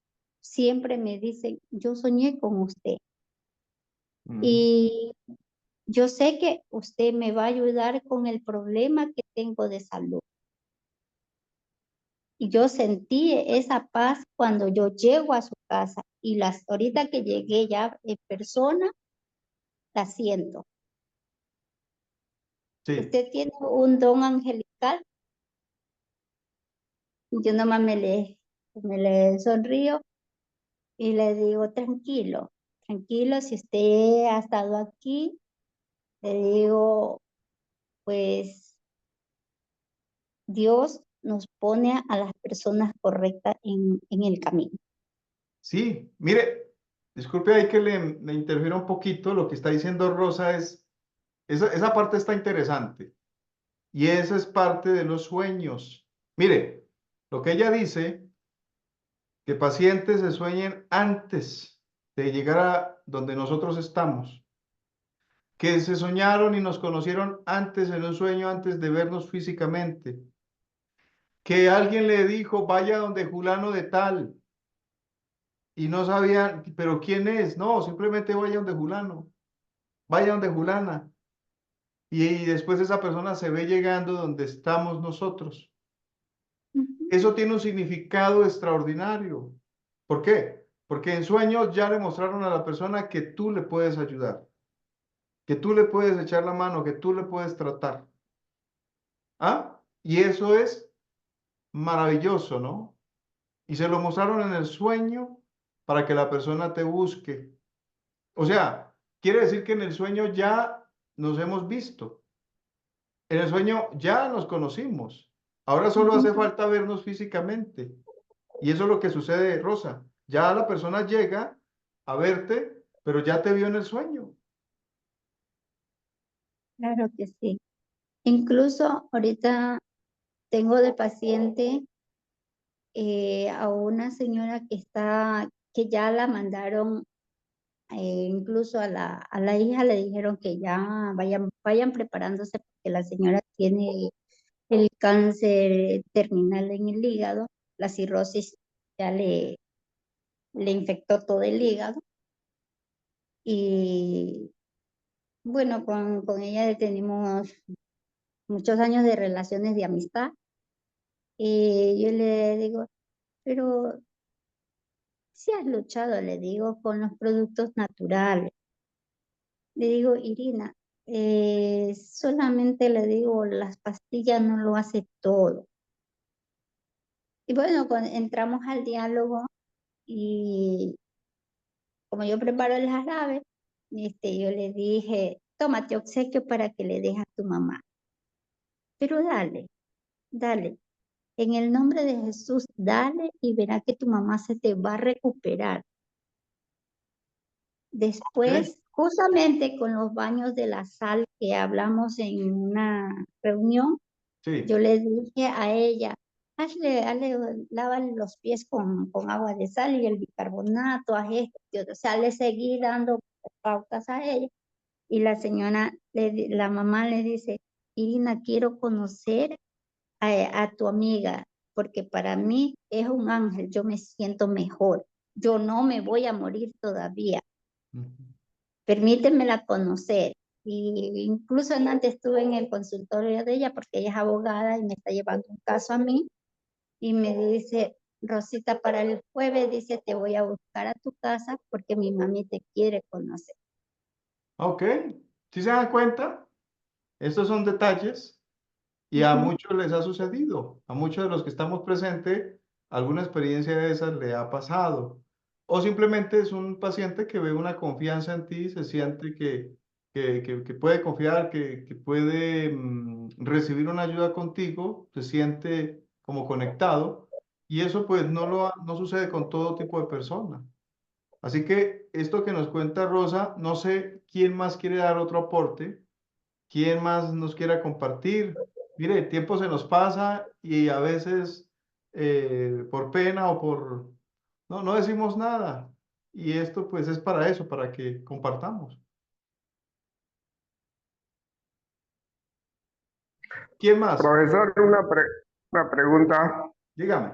F: siempre me dicen, yo soñé con usted
A: Ujú.
F: y yo sé que usted me va a ayudar con el problema que tengo de salud. Y yo sentí esa paz cuando yo llego a su casa y ahorita que llegué ya en persona, la siento.
A: Sí,
F: Usted tiene un don angelical. Y yo nomás me le sonrío y le digo, tranquilo, tranquilo, si usted ha estado aquí, le digo, pues Dios nos pone a las personas correctas en el camino.
A: sí. Mire, disculpe ahí que le interfiera un poquito. Lo que está diciendo Rosa esa parte está interesante. Y esa es parte de los sueños. Mire, lo que ella dice, que pacientes se sueñen antes de llegar a donde nosotros estamos, que se soñaron y nos conocieron antes en un sueño, antes de vernos físicamente, que alguien le dijo, vaya donde fulano de tal, y no sabían, pero ¿quién es? No, simplemente vaya donde fulano, vaya donde fulana, y después esa persona se ve llegando donde estamos nosotros.
F: Ujú.
A: Eso tiene un significado extraordinario. ¿Por qué? Porque en sueños ya le mostraron a la persona que tú le puedes ayudar. que tú le puedes echar la mano, que tú le puedes tratar. ¿Ah? Y eso es maravilloso, ¿no? Y se lo mostraron en el sueño para que la persona te busque. O sea, quiere decir que en el sueño ya nos hemos visto. En el sueño ya nos conocimos. Ahora solo hace falta vernos físicamente. Y eso es lo que sucede, Rosa. Ya la persona llega a verte, pero ya te vio en el sueño.
F: Claro que sí. Incluso ahorita tengo de paciente a una señora que ya la mandaron, incluso a la hija le dijeron que ya vayan preparándose porque la señora tiene el cáncer terminal en el hígado, la cirrosis ya le infectó todo el hígado. Y bueno, con ella tenemos muchos años de relaciones de amistad. Y yo le digo, pero si has luchado, le digo, con los productos naturales. Le digo, Irina, solamente le digo, las pastillas no lo hace todo. Y bueno, entramos al diálogo y como yo preparo el jarabe, yo le dije, tómate obsequio para que le dejes a tu mamá. Pero dale. En el nombre de Jesús, dale y verá que tu mamá se te va a recuperar. Después, justamente con los baños de la sal que hablamos en una reunión,
A: Sí.
F: yo le dije a ella, lávale los pies con agua de sal y el bicarbonato, haz esto. O sea, le seguí dando pautas a ella. Y la señora, la mamá le dice, Irina, quiero conocer a tu amiga, porque para mí es un ángel, yo me siento mejor, yo no me voy a morir todavía, permítemela conocer. Y incluso antes estuve en el consultorio de ella porque ella es abogada y me está llevando un caso a mí y me dice, Rosita, para el jueves, dice, te voy a buscar a tu casa porque mi mami te quiere conocer.
A: Ok. ¿Sí se dan cuenta? Estos son detalles y a muchos les ha sucedido. A muchos de los que estamos presentes, alguna experiencia de esas le ha pasado. O simplemente es un paciente que ve una confianza en ti, se siente que puede confiar, que puede recibir una ayuda contigo, se siente como conectado. Y eso pues no sucede con todo tipo de personas. Así que esto que nos cuenta Rosa, no sé quién más quiere dar otro aporte, quién más nos quiera compartir. Mire, el tiempo se nos pasa y a veces por pena o por... No decimos nada. Y esto pues es para eso, para que compartamos. ¿Quién más?
B: Profesor, una pregunta.
A: Dígame.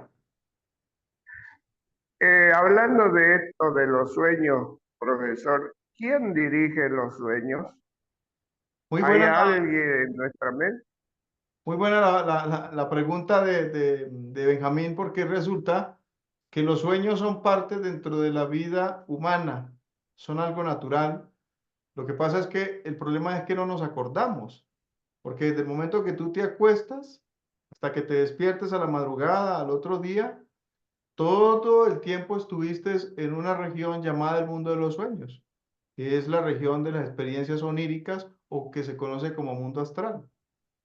B: Hablando de esto de los sueños, profesor, ¿quién dirige los sueños?
A: Muy
B: ¿Hay
A: buena
B: alguien en nuestra mente?
A: Muy buena la pregunta de Benjamín, porque resulta que los sueños son parte dentro de la vida humana, son algo natural. Lo que pasa es que el problema es que no nos acordamos, porque desde el momento que tú te acuestas hasta que te despiertes a la madrugada, al otro día, todo el tiempo estuviste en una región llamada el mundo de los sueños, que es la región de las experiencias oníricas o que se conoce como mundo astral.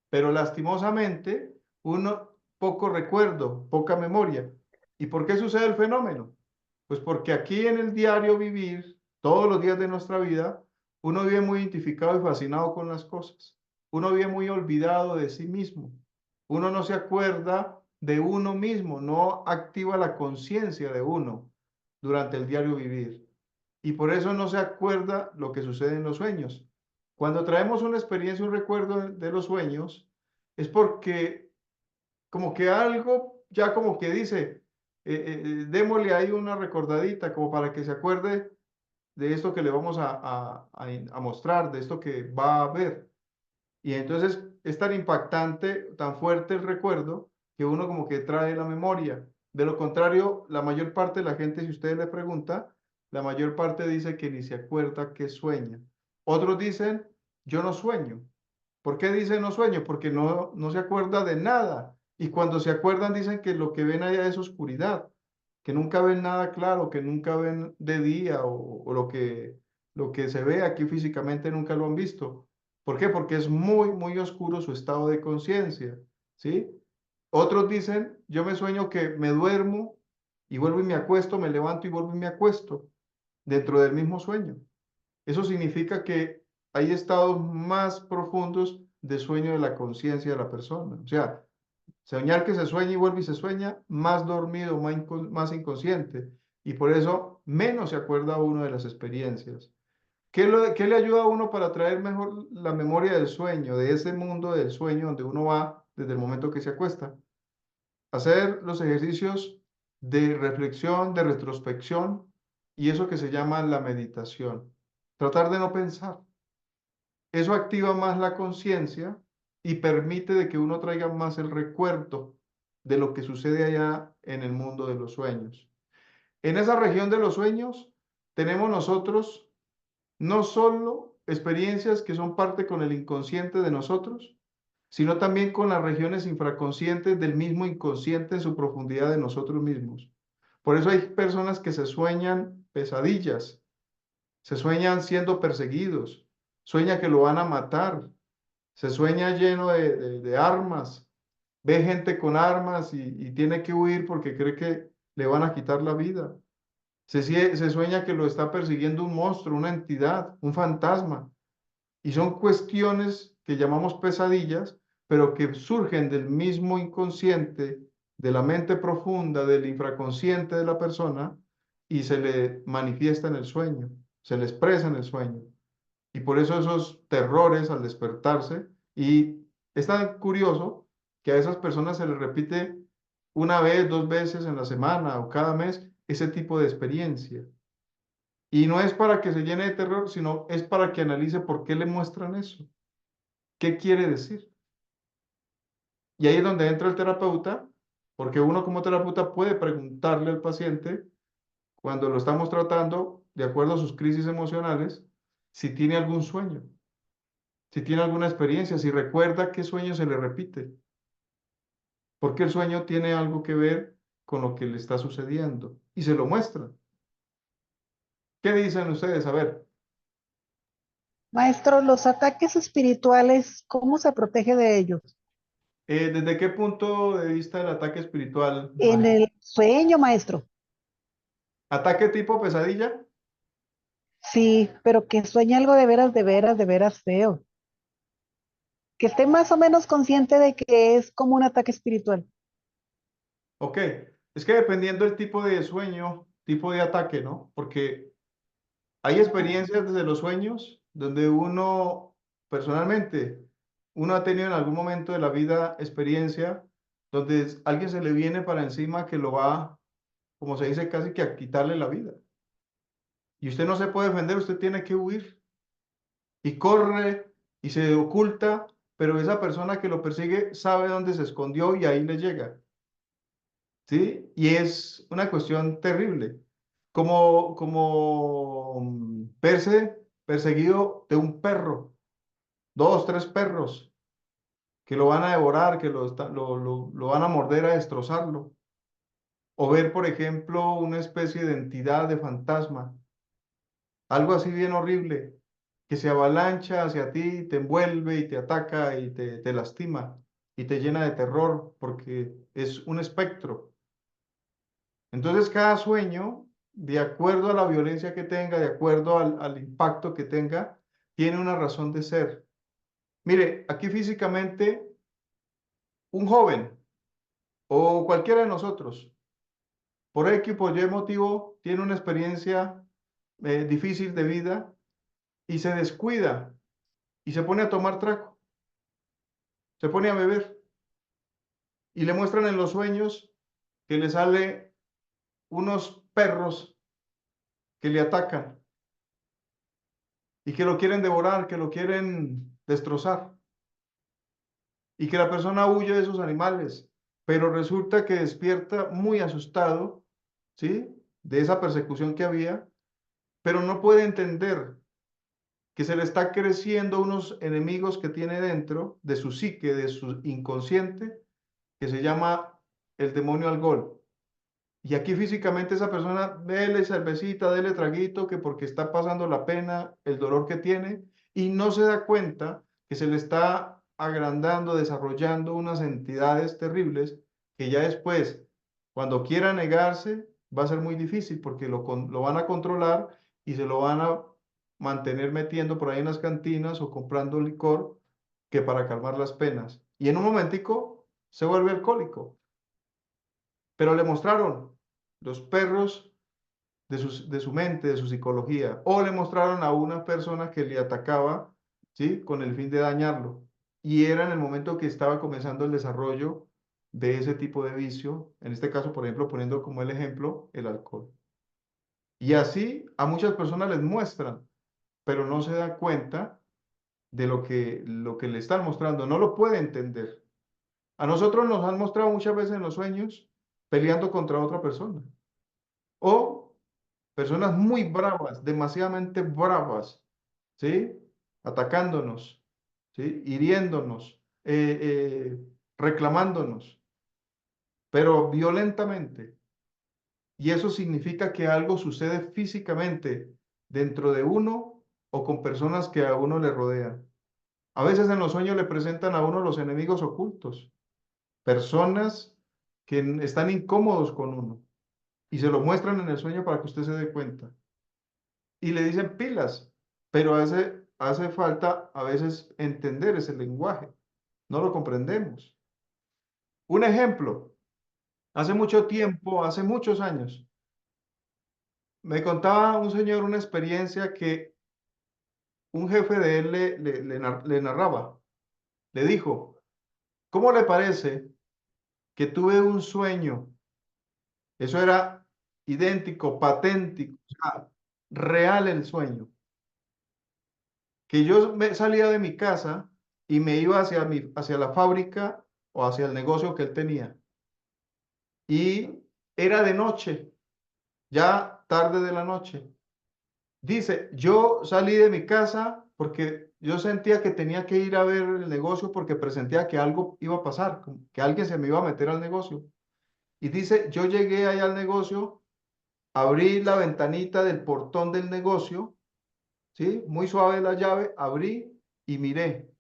A: Pero lastimosamente, uno poco recuerdo, poca memoria. ¿Y por qué sucede el fenómeno? Pues porque aquí en el diario vivir, todos los días de nuestra vida, uno vive muy identificado y fascinado con las cosas. Uno vive muy olvidado de sí mismo. Uno no se acuerda de uno mismo, no activa la conciencia de uno durante el diario vivir. Y por eso no se acuerda lo que sucede en los sueños. Cuando traemos una experiencia, un recuerdo de los sueños, es porque como que algo ya como que dice, démosle ahí una recordadita como para que se acuerde de esto que le vamos a mostrar, de esto que va a ver. Y entonces es tan impactante, tan fuerte el recuerdo, que uno como que trae la memoria. De lo contrario, la mayor parte de la gente, si usted le pregunta, la mayor parte dice que ni se acuerda que sueña. Otros dicen yo no sueño. ¿Por qué dice no sueño? Porque no se acuerda de nada. Y cuando se acuerdan dicen que lo que ven allá es oscuridad, que nunca ven nada claro, que nunca ven de día o lo que se ve aquí físicamente nunca lo han visto. ¿Por qué? Porque es muy, muy oscuro su estado de conciencia, ¿sí? Otros dicen, yo me sueño que me duermo y vuelvo y me acuesto, me levanto y vuelvo y me acuesto dentro del mismo sueño. Eso significa que hay estados más profundos de sueño de la conciencia de la persona. O sea, soñar que se sueña y vuelve y se sueña, más dormido, más inconsciente. Y por eso menos se acuerda uno de las experiencias. ¿Qué le ayuda a uno para traer mejor la memoria del sueño, de ese mundo del sueño donde uno va desde el momento que se acuesta? Hacer los ejercicios de reflexión, de retrospección y eso que se llama la meditación. Tratar de no pensar. Eso activa más la conciencia y permite de que uno traiga más el recuerdo de lo que sucede allá en el mundo de los sueños. En esa región de los sueños tenemos nosotros no solo experiencias que son parte con el inconsciente de nosotros, sino también con las regiones infraconscientes del mismo inconsciente en su profundidad de nosotros mismos. Por eso hay personas que se sueñan pesadillas, se sueñan siendo perseguidos, sueña que lo van a matar, se sueña lleno de armas, ve gente con armas y tiene que huir porque cree que le van a quitar la vida. Se sueña que lo está persiguiendo un monstruo, una entidad, un fantasma. Y son cuestiones que llamamos pesadillas, pero que surgen del mismo inconsciente, de la mente profunda, del infraconsciente de la persona, y se le manifiesta en el sueño, se le expresa en el sueño. Y por eso esos terrores al despertarse, y es tan curioso que a esas personas se les repite una vez, dos veces en la semana o cada mes ese tipo de experiencia. Y no es para que se llene de terror, sino es para que analice por qué le muestran eso. ¿Qué quiere decir? Y ahí es donde entra el terapeuta, porque uno como terapeuta puede preguntarle al paciente, cuando lo estamos tratando, de acuerdo a sus crisis emocionales, si tiene algún sueño, si tiene alguna experiencia, si recuerda qué sueño se le repite, porque el sueño tiene algo que ver con lo que le está sucediendo y se lo muestra. ¿Qué dicen ustedes? A ver.
G: Maestro, los ataques espirituales, ¿cómo se protege de ellos?
A: ¿Desde qué punto de vista el ataque espiritual,
G: En
A: María?
G: el sueño, maestro.
A: ¿Ataque tipo pesadilla?
G: Sí, pero que sueñe algo de veras feo. Que esté más o menos consciente de que es como un ataque espiritual.
A: Ok, es que dependiendo del tipo de sueño, tipo de ataque, ¿no? Porque hay experiencias desde los sueños donde uno, personalmente, uno ha tenido en algún momento de la vida experiencia donde alguien se le viene para encima que lo va, como se dice, casi que a quitarle la vida. Y usted no se puede defender, usted tiene que huir. Y corre y se oculta, pero esa persona que lo persigue sabe dónde se escondió y ahí le llega. ¿Sí? Y es una cuestión terrible. Como verse perseguido de un perro, dos, tres perros, que lo van a devorar, que lo van a morder, a destrozarlo. O ver, por ejemplo, una especie de entidad de fantasma, algo así bien horrible, que se avalancha hacia ti, te envuelve y te ataca y te lastima y te llena de terror porque es un espectro. Entonces, cada sueño, de acuerdo a la violencia que tenga, de acuerdo al impacto que tenga, tiene una razón de ser. Mire, aquí físicamente, un joven o cualquiera de nosotros, por X, por Y motivo, tiene una experiencia difícil de vida y se descuida y se pone a tomar trago, se pone a beber y le muestran en los sueños que le sale unos perros que le atacan y que lo quieren devorar, que lo quieren destrozar y que la persona huye de esos animales, pero resulta que despierta muy asustado, ¿sí? De esa persecución que había, pero no puede entender que se le está creciendo unos enemigos que tiene dentro de su psique, de su inconsciente, que se llama el demonio alcohol. Y aquí físicamente esa persona, dele cervecita, dele traguito, que porque está pasando la pena, el dolor que tiene, y no se da cuenta que se le está agrandando, desarrollando unas entidades terribles que ya después, cuando quiera negarse, va a ser muy difícil porque lo van a controlar y se lo van a mantener metiendo por ahí en las cantinas o comprando licor que para calmar las penas. Y en un momentico se vuelve alcohólico. Pero le mostraron los perros de su mente, de su psicología, o le mostraron a una persona que le atacaba, ¿sí? Con el fin de dañarlo. Y era en el momento que estaba comenzando el desarrollo de ese tipo de vicio, en este caso, por ejemplo, poniendo como el ejemplo el alcohol. Y así a muchas personas les muestran, pero no se da cuenta de lo que le están mostrando, no lo puede entender. A nosotros nos han mostrado muchas veces en los sueños peleando contra otra persona. O personas muy bravas, demasiadamente bravas, ¿sí? Atacándonos, ¿sí? Hiriéndonos, reclamándonos, pero violentamente. Y eso significa que algo sucede físicamente dentro de uno o con personas que a uno le rodean. A veces en los sueños le presentan a uno los enemigos ocultos, personas que están incómodos con uno y se lo muestran en el sueño para que usted se dé cuenta. Y le dicen pilas, pero hace falta a veces entender ese lenguaje. No lo comprendemos. Un ejemplo, hace mucho tiempo, hace muchos años, me contaba un señor una experiencia que un jefe de él le narraba. Le dijo, ¿cómo le parece que tuve un sueño? Eso era idéntico, paténtico, o sea, real el sueño. Que yo me salía de mi casa y me iba hacia la fábrica o hacia el negocio que él tenía. Y era de noche, ya tarde de la noche. Dice, yo salí de mi casa porque yo sentía que tenía que ir a ver el negocio porque presentía que algo iba a pasar, que alguien se me iba a meter al negocio. Y dice, yo llegué allá al negocio, abrí la ventanita del portón del negocio, ¿sí? Muy suave la llave, abrí y miré.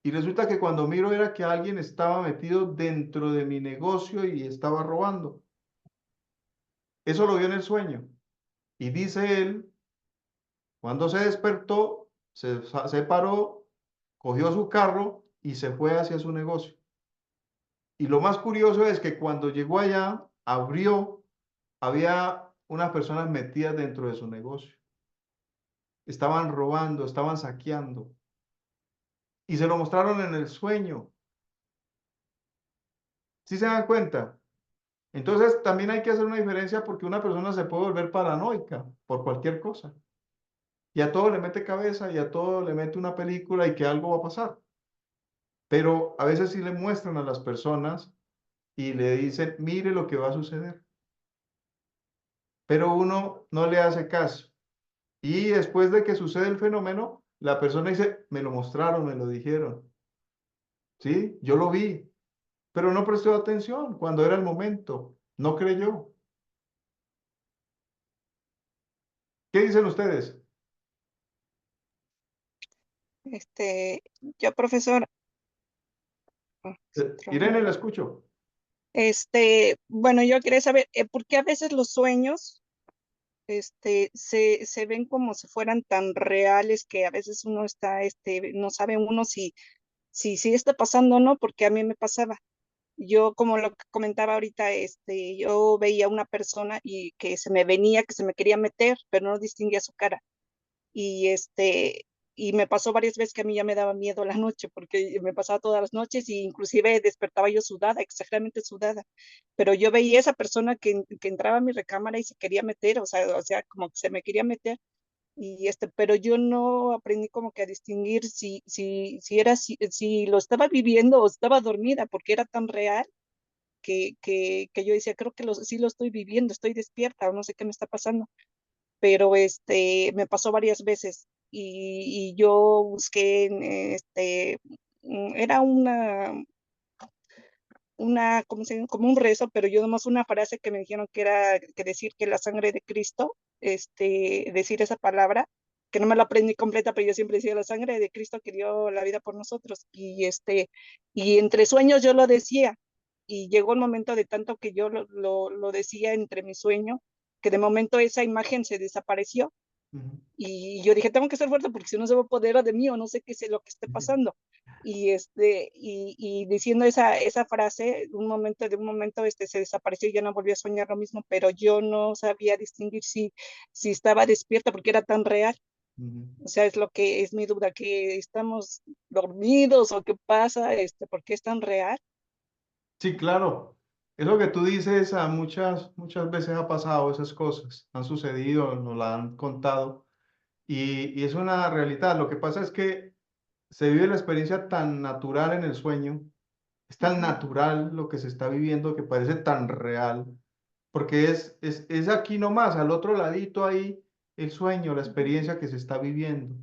A: Y resulta que cuando miro era que alguien estaba metido dentro de mi negocio y estaba robando. Eso lo vio en el sueño. Y dice él, cuando se despertó, se paró, cogió su carro y se fue hacia su negocio. Y lo más curioso es que cuando llegó allá, abrió, había unas personas metidas dentro de su negocio. Estaban robando, estaban saqueando. Y se lo mostraron en el sueño. ¿Sí se dan cuenta? Entonces, también hay que hacer una diferencia porque una persona se puede volver paranoica por cualquier cosa. Y a todo le mete cabeza y a todo le mete una película y que algo va a pasar. Pero a veces sí le muestran a las personas y le dicen, mire lo que va a suceder. Pero uno no le hace caso. Y después de que sucede el fenómeno, la persona dice, me lo mostraron, me lo dijeron. ¿Sí? Yo lo vi, pero no prestó atención cuando era el momento. No creyó. ¿Qué dicen ustedes?
H: Yo, profesor,
A: Irene, la escucho.
H: bueno, yo quería saber, ¿por qué a veces los sueños, se ven como si fueran tan reales que a veces uno está, no sabe uno si está pasando o no? Porque a mí me pasaba. Yo, como lo que comentaba ahorita, yo veía una persona y que se me venía, que se me quería meter, pero no distinguía su cara. Y y me pasó varias veces que a mí ya me daba miedo la noche, porque me pasaba todas las noches y inclusive despertaba yo sudada, exageradamente sudada. Pero yo veía a esa persona que entraba a mi recámara y se quería meter, o sea, como que se me quería meter. Y pero yo no aprendí como que a distinguir si lo estaba viviendo o estaba dormida, porque era tan real que yo decía, creo que sí lo estoy viviendo, estoy despierta o no sé qué me está pasando. Pero me pasó varias veces. y yo busqué era como un rezo, pero yo nomás una frase que me dijeron que era que decir que la sangre de Cristo, decir esa palabra, que no me la aprendí completa, pero yo siempre decía la sangre de Cristo que dio la vida por nosotros. Y entre sueños yo lo decía, y llegó el momento de tanto que yo lo decía entre mi sueño, que de momento esa imagen se desapareció. Y yo dije, tengo que ser fuerte porque si no se va a apoderar de mí o no sé qué es lo que esté pasando. Y diciendo esa frase, de un momento se desapareció y ya no volví a soñar lo mismo, pero yo no sabía distinguir si estaba despierta porque era tan real. O sea, es lo que es mi duda, que estamos dormidos o qué pasa, ¿por qué es tan real?
A: Sí, claro. Es lo que tú dices, a muchas veces ha pasado esas cosas, han sucedido, nos la han contado y es una realidad. Lo que pasa es que se vive la experiencia tan natural en el sueño, es tan natural lo que se está viviendo que parece tan real, porque es aquí nomás, al otro ladito ahí, el sueño, la experiencia que se está viviendo.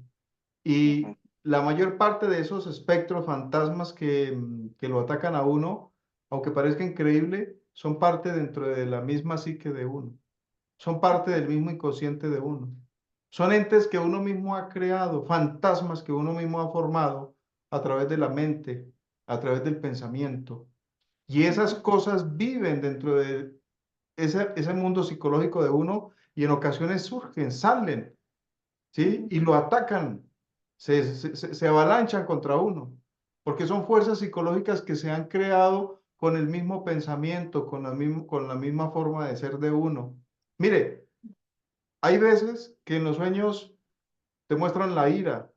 H: Ujú,
A: Y la mayor parte de esos espectros, fantasmas que lo atacan a uno, aunque parezca increíble, son parte dentro de la misma psique de uno, son parte del mismo inconsciente de uno. Son entes que uno mismo ha creado, fantasmas que uno mismo ha formado a través de la mente, a través del pensamiento. Y esas
H: ujú,
A: cosas viven dentro de ese mundo psicológico de uno y en ocasiones surgen, salen, ¿sí? Y lo atacan, se avalanchan contra uno, porque son fuerzas psicológicas que se han creado con el mismo pensamiento, con la misma forma de ser de uno. Mire, hay veces que en los sueños te muestran la ira,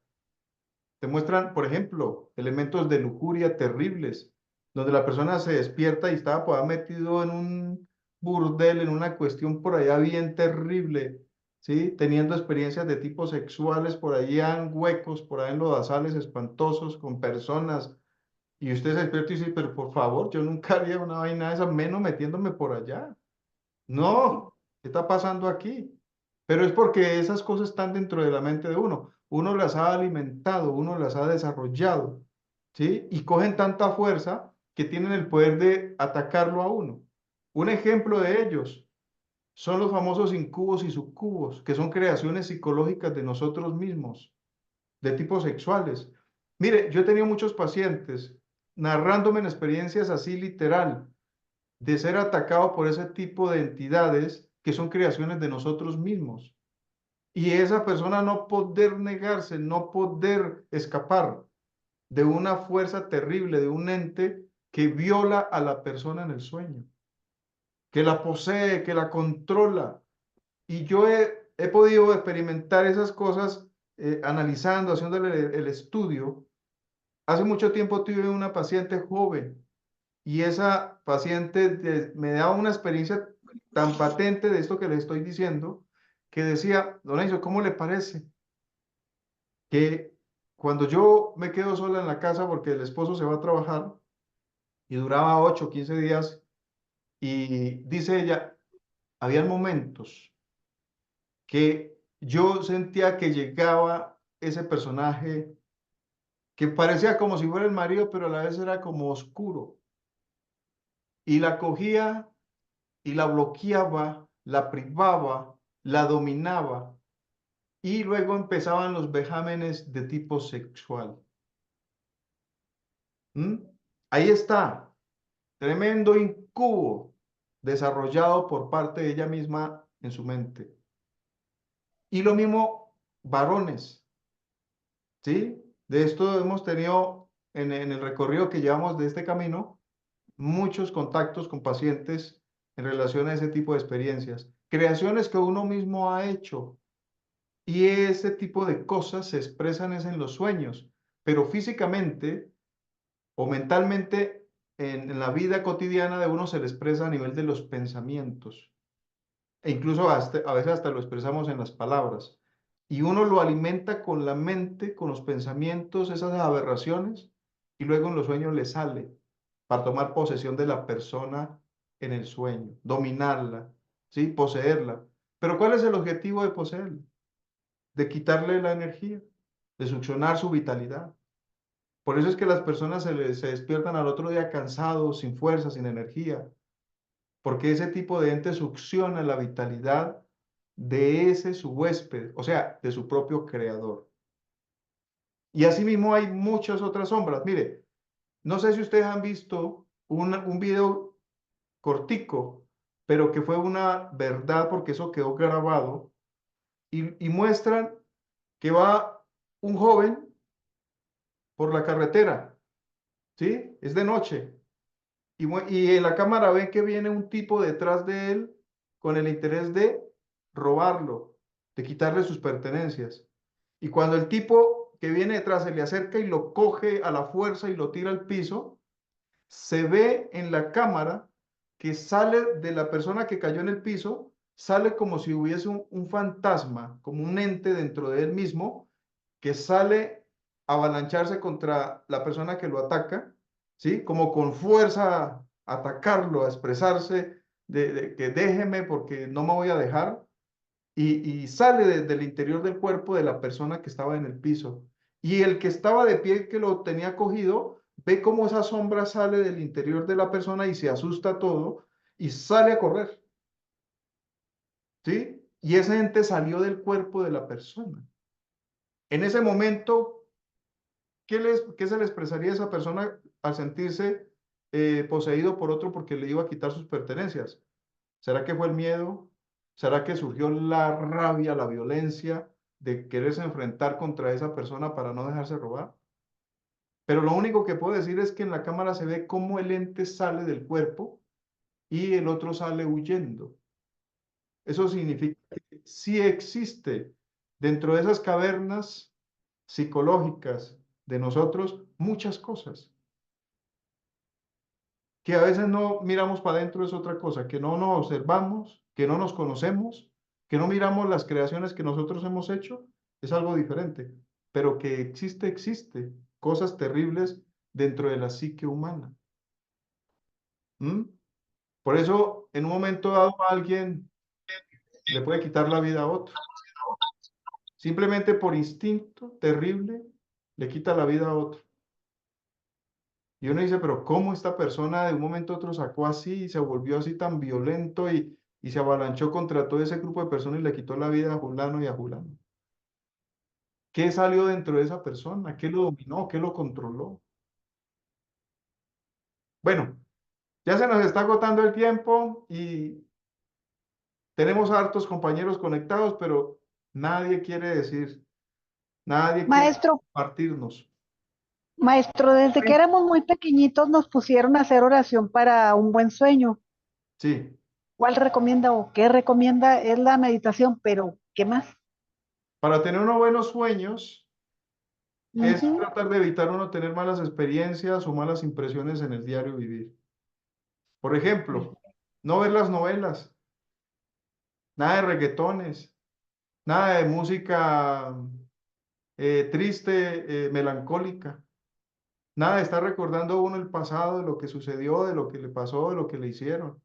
A: te muestran, por ejemplo, elementos de lujuria terribles, donde la persona se despierta y estaba pues, metido en un burdel, en una cuestión por allá bien terrible, ¿sí? Teniendo experiencias de tipo sexuales por allá en huecos, por allá en lodazales espantosos con personas. Y usted se despierta y dice, pero por favor, yo nunca haría una vaina de esa, menos metiéndome por allá.
H: ujú,
A: No, ¿qué está pasando aquí? Pero es porque esas cosas están dentro de la mente de uno. Uno las ha alimentado, uno las ha desarrollado, ¿sí? Y cogen tanta fuerza que tienen el poder de atacarlo a uno. Un ejemplo de ellos son los famosos incubos y sucubos, que son creaciones psicológicas de nosotros mismos, de tipos sexuales. Mire, yo he tenido muchos pacientes narrándome en experiencias así literal de ser atacado por ese tipo de entidades que son creaciones de nosotros mismos. Y esa persona no poder negarse, no poder escapar de una fuerza terrible, de un ente que viola a la persona en el sueño, que la posee, que la controla. Y yo he podido experimentar esas cosas analizando, haciéndole el estudio. Hace mucho tiempo tuve una paciente joven y esa paciente me daba una experiencia tan patente de esto que le estoy diciendo, que decía, don Enzo, ¿cómo le parece que cuando yo me quedo sola en la casa porque el esposo se va a trabajar y duraba 8 o 15 días, y dice ella, había momentos que yo sentía que llegaba ese personaje que parecía como si fuera el marido, pero a la vez era como oscuro, y la cogía y la bloqueaba, la privaba, la dominaba y luego empezaban los vejámenes de tipo sexual. ¿Mm? Ahí está, tremendo incubo desarrollado por parte de ella misma en su mente. Y lo mismo varones, ¿sí? De esto hemos tenido en el recorrido que llevamos de este camino muchos contactos con pacientes en relación a ese tipo de experiencias, creaciones que uno mismo ha hecho. Y ese tipo de cosas se expresan es en los sueños, pero físicamente o mentalmente en la vida cotidiana de uno se le expresa a nivel de los pensamientos. E incluso a veces hasta lo expresamos en las palabras. Y uno lo alimenta con la mente, con los pensamientos, esas aberraciones, y luego en los sueños le sale para tomar posesión de la persona en el sueño, dominarla, ¿sí? Poseerla. Pero ¿cuál es el objetivo de poseerla? de quitarle la energía, de succionar su vitalidad. Por eso es que las personas se despiertan al otro día cansados, sin fuerza, sin energía, porque ese tipo de ente succiona la vitalidad de ese su huésped, o sea, de su propio creador. Y asimismo hay muchas otras sombras. Mire, no sé si ustedes han visto un video cortico, pero que fue una verdad porque eso quedó grabado y muestran que va un joven por la carretera, ¿sí? Es de noche. Y en la cámara ven que viene un tipo detrás de él con el interés de robarlo, de quitarle sus pertenencias. Y cuando el tipo que viene detrás se le acerca y lo coge a la fuerza y lo tira al piso, se ve en la cámara que sale de la persona que cayó en el piso, sale como si hubiese un fantasma, como un ente dentro de él mismo, que sale a avalancharse contra la persona que lo ataca, ¿sí? Como con fuerza a atacarlo, a expresarse de que déjeme porque no me voy a dejar, y sale desde el interior del cuerpo de la persona que estaba en el piso. Y el que estaba de pie, que lo tenía cogido, ve cómo esa sombra sale del interior de la persona y se asusta todo y sale a correr, ¿sí? Y ese ente salió del cuerpo de la persona. En ese momento, ¿qué se le expresaría a esa persona al sentirse poseído por otro porque le iba a quitar sus pertenencias? ¿Será que fue el miedo? ¿Será que surgió la rabia, la violencia de quererse enfrentar contra esa persona para no dejarse robar? Pero lo único que puedo decir es que en la cámara se ve cómo el ente sale del cuerpo y el otro sale huyendo. Eso significa que sí existe dentro de esas cavernas psicológicas de nosotros muchas cosas que a veces no miramos para adentro, es otra cosa, que no nos observamos, que no nos conocemos, que no miramos las creaciones que nosotros hemos hecho, es algo diferente, pero que existe, existe cosas terribles dentro de la psique humana. ¿Mm? Por eso, en un momento dado, alguien le puede quitar la vida a otro. Simplemente por instinto terrible, le quita la vida a otro. Y uno dice, pero ¿cómo esta persona de un momento a otro sacó así y se volvió así tan violento y se avalanchó contra todo ese grupo de personas y le quitó la vida a fulano y a fulano? ¿Qué salió dentro de esa persona? ¿Qué lo dominó? ¿Qué lo controló? Bueno, ya se nos está agotando el tiempo y tenemos hartos compañeros conectados, pero nadie quiere decir, nadie quiere
G: Maestro,
A: compartirnos.
G: maestro, desde que éramos muy pequeñitos nos pusieron a hacer oración para un buen sueño.
A: Sí,
G: ¿Cuál recomienda o qué recomienda? Es la meditación, pero ¿qué más?
A: para tener unos buenos sueños es
G: Ujú.
A: tratar de evitar uno tener malas experiencias o malas impresiones en el diario vivir. Por ejemplo, no ver las novelas, nada de reggaetones, nada de música triste, melancólica, nada de estar recordando uno el pasado, de lo que sucedió, de lo que le pasó, de lo que le hicieron.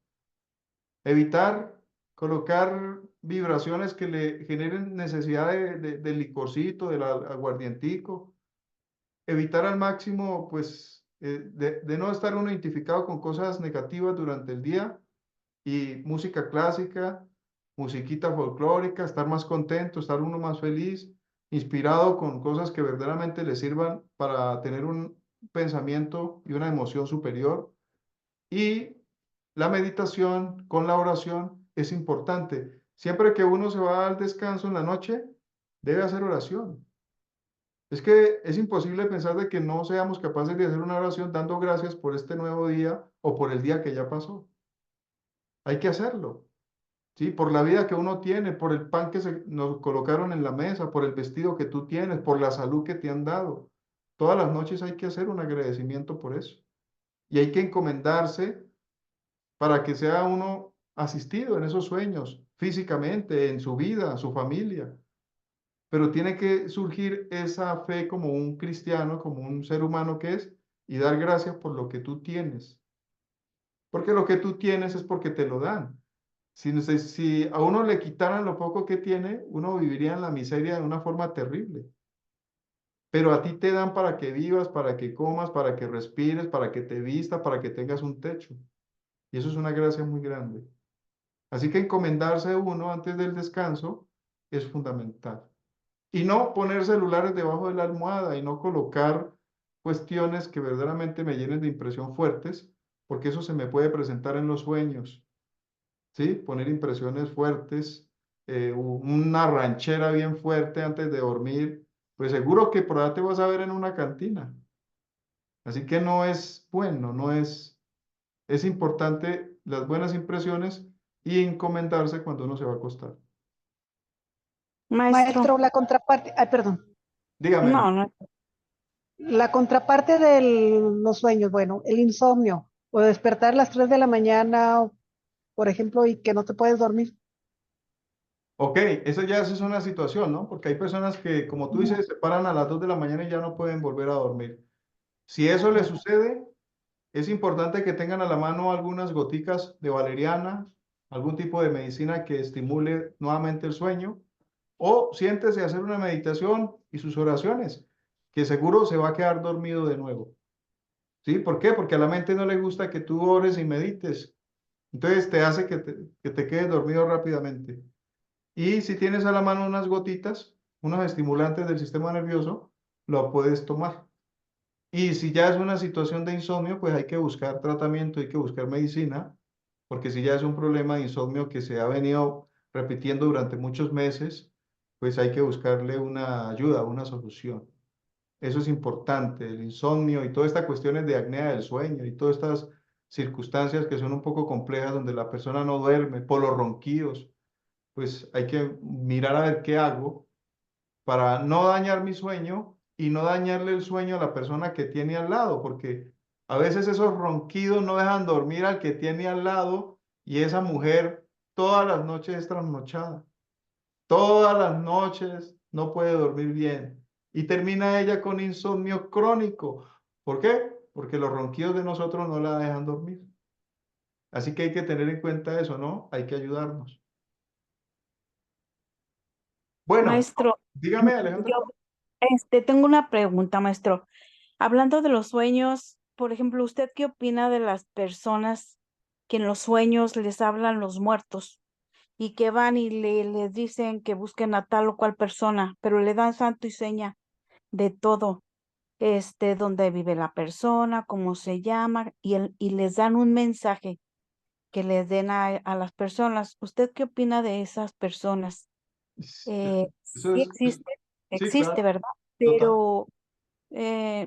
A: Evitar colocar vibraciones que le generen necesidad de licorcito, del aguardientico. Evitar al máximo, pues, de no estar uno identificado con cosas negativas durante el día y música clásica, musiquita folclórica, estar más contento, estar uno más feliz, inspirado con cosas que verdaderamente le sirvan para tener un pensamiento y una emoción superior. Y la meditación con la oración es importante. Siempre que uno se va al descanso en la noche, debe hacer oración. Es que es imposible pensar de que no seamos capaces de hacer una oración dando gracias por este nuevo día o por el día que ya pasó. Hay que hacerlo, ¿sí? Por la vida que uno tiene, por el pan que nos colocaron en la mesa, por el vestido que tú tienes, por la salud que te han dado. Todas las noches hay que hacer un agradecimiento por eso. Y hay que encomendarse para que sea uno asistido en esos sueños, físicamente, en su vida, su familia. Pero tiene que surgir esa fe como un cristiano, como un ser humano que es, y dar gracias por lo que tú tienes. Porque lo que tú tienes es porque te lo dan. Si a uno le quitaran lo poco que tiene, uno viviría en la miseria de una forma terrible. Pero a ti te dan para que vivas, para que comas, para que respires, para que te vistas, para que tengas un techo. Y eso es una gracia muy grande. Así que encomendarse uno antes del descanso es fundamental. Y no poner celulares debajo de la almohada y no colocar cuestiones que verdaderamente me llenen de impresión fuertes, porque eso se me puede presentar en los sueños. ¿Sí? Poner impresiones fuertes, una ranchera bien fuerte antes de dormir, pues seguro que por ahí te vas a ver en una cantina. Así que no es bueno, es importante las buenas impresiones y encomendarse cuando uno se va a acostar.
H: Maestro,
G: Maestro, la contraparte, ay, perdón,
A: Dígame,
H: no, no.
G: la contraparte de los sueños, bueno, el insomnio o despertar a las 3 de la mañana, por ejemplo, y que no te puedes dormir.
A: ok, eso ya es una situación, ¿no? Porque hay personas que, como tú dices, se paran a las 2 de la mañana y ya no pueden volver a dormir. Si eso le sucede, es importante que tengan a la mano algunas goticas de valeriana, algún tipo de medicina que estimule nuevamente el sueño, o siéntese a hacer una meditación y sus oraciones, que seguro se va a quedar dormido de nuevo. ¿Sí? ¿Por qué? Porque a la mente no le gusta que tú ores y medites. Entonces te hace que te quedes dormido rápidamente. Y si tienes a la mano unas gotitas, unos estimulantes del sistema nervioso, lo puedes tomar. Y si ya es una situación de insomnio, pues hay que buscar tratamiento, hay que buscar medicina, porque si ya es un problema de insomnio que se ha venido repitiendo durante muchos meses, pues hay que buscarle una ayuda, una solución. Eso es importante, el insomnio y todas estas cuestiones de apnea del sueño y todas estas circunstancias que son un poco complejas donde la persona no duerme por los ronquidos, pues hay que mirar a ver qué hago para no dañar mi sueño y no dañarle el sueño a la persona que tiene al lado, porque a veces esos ronquidos no dejan dormir al que tiene al lado y esa mujer todas las noches es trasnochada, todas las noches no puede dormir bien y termina ella con insomnio crónico. ¿Por qué? Porque los ronquidos de nosotros no la dejan dormir. Así que hay que tener en cuenta eso, ¿no? Hay que ayudarnos. Bueno,
H: Maestro,
A: dígame, Alejandra.
H: yo tengo una pregunta, maestro. Hablando de los sueños, por ejemplo, ¿usted qué opina de las personas que en los sueños les hablan los muertos y que van y les dicen que busquen a tal o cual persona, pero le dan santo y seña de todo, dónde vive la persona, cómo se llama, y les dan un mensaje que les den a las personas? ¿Usted qué opina de esas personas?
A: Eso
H: Sí
A: sí,
H: existe,
A: claro,
H: ¿verdad?
A: total.
H: Pero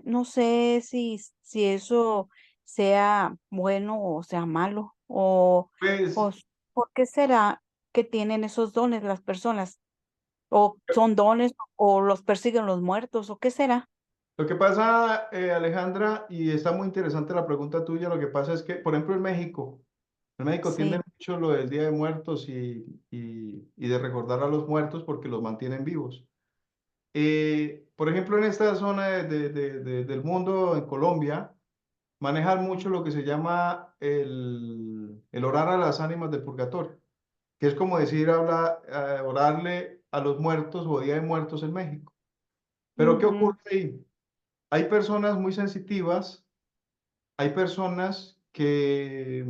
H: no sé si eso sea bueno o sea malo, o
A: Pues
H: ¿por qué será que tienen esos dones las personas? ¿O son dones o los persiguen los muertos? ¿O qué será?
A: lo que pasa, Alejandra, y está muy interesante la pregunta tuya, lo que pasa es que, por ejemplo, en México tienden
H: Sí.
A: mucho lo del Día de Muertos y de recordar a los muertos porque los mantienen vivos. Por ejemplo, en esta zona del mundo, en Colombia, manejan mucho lo que se llama el orar a las ánimas del purgatorio, que es como decir, orarle a los muertos o Día de Muertos en México. Pero ¿qué
H: Ujú,
A: ocurre ahí? Hay personas muy sensitivas, hay personas que,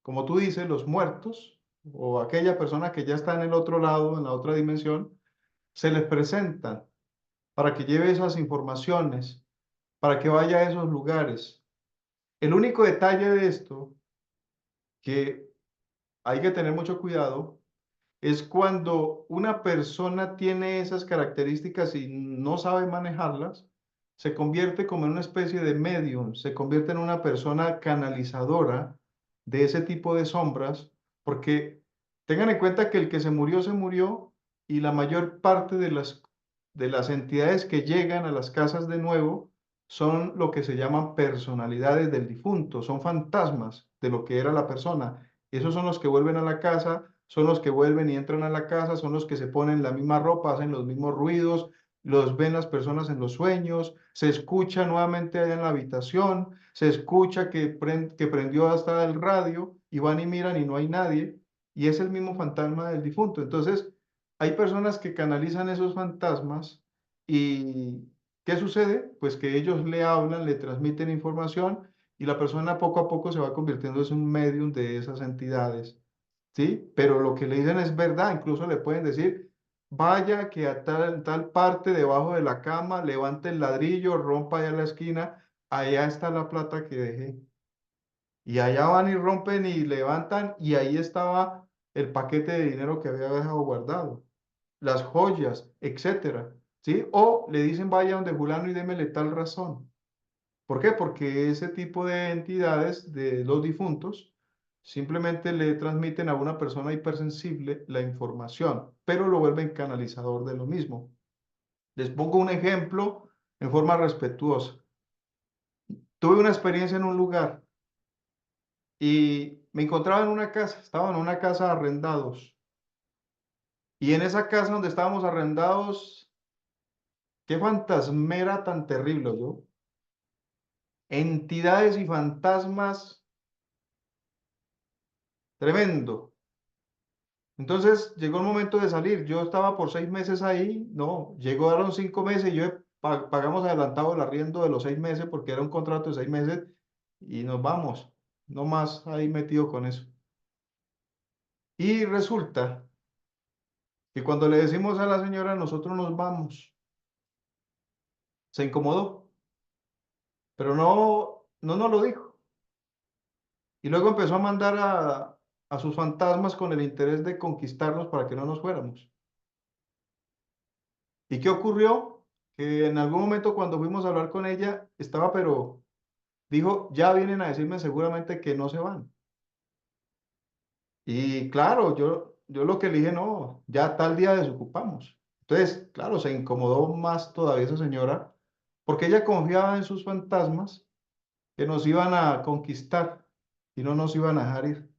A: como tú dices, los muertos o aquella persona que ya está en el otro lado, en la otra dimensión, se les presentan para que lleve esas informaciones, para que vaya a esos lugares. El único detalle de esto que hay que tener mucho cuidado es cuando una persona tiene esas características y no sabe manejarlas, se convierte como en una especie de medium, se convierte en una persona canalizadora de ese tipo de sombras, porque tengan en cuenta que el que se murió y la mayor parte de las entidades que llegan a las casas de nuevo son lo que se llaman personalidades del difunto, son fantasmas de lo que era la persona. Esos son los que vuelven a la casa, son los que vuelven y entran a la casa, son los que se ponen la misma ropa, hacen los mismos ruidos, los ven las personas en los sueños, se escucha nuevamente allá en la habitación, se escucha que prendió hasta el radio y van y miran y no hay nadie. y es el mismo fantasma del difunto. Entonces, hay personas que canalizan esos fantasmas y ¿qué sucede? Pues que ellos le hablan, le transmiten información y la persona poco a poco se va convirtiendo en un medium de esas entidades, ¿sí? Pero lo que le dicen es verdad, incluso le pueden decir, vaya que a tal parte debajo de la cama, levante el ladrillo, rompa allá la esquina, allá está la plata que dejé. Y allá van y rompen y levantan y ahí estaba el paquete de dinero que había dejado guardado, las joyas, etcétera, ¿sí? O le dicen vaya donde fulano y démele tal razón. ¿Por qué? Porque ese tipo de entidades de los difuntos simplemente le transmiten a una persona hipersensible la información, pero lo vuelven canalizador de lo mismo. Les pongo un ejemplo en forma respetuosa. Tuve una experiencia en un lugar y me encontraba en una casa, estaba en una casa arrendados. Y en esa casa donde estábamos arrendados, qué fantasmera tan terrible, yo. Entidades y fantasmas, tremendo. Entonces llegó el momento de salir. Yo estaba por 6 meses ahí, no, llegaron 5 meses y yo pagamos adelantado el arriendo de los 6 meses porque era un contrato de 6 meses y nos vamos, no más ahí metido con eso. Y resulta que cuando le decimos a la señora, nosotros nos vamos, se incomodó, pero no nos lo dijo. Y luego empezó a mandar a sus fantasmas con el interés de conquistarnos para que no nos fuéramos. ¿Y qué ocurrió? Que en algún momento cuando fuimos a hablar con ella, estaba, pero dijo, ya vienen a decirme seguramente que no se van. Y claro, yo lo que le dije, no, ya tal día desocupamos. Entonces, claro, se incomodó más todavía esa señora, porque ella confiaba en sus fantasmas que nos iban a conquistar y no nos iban a dejar ir.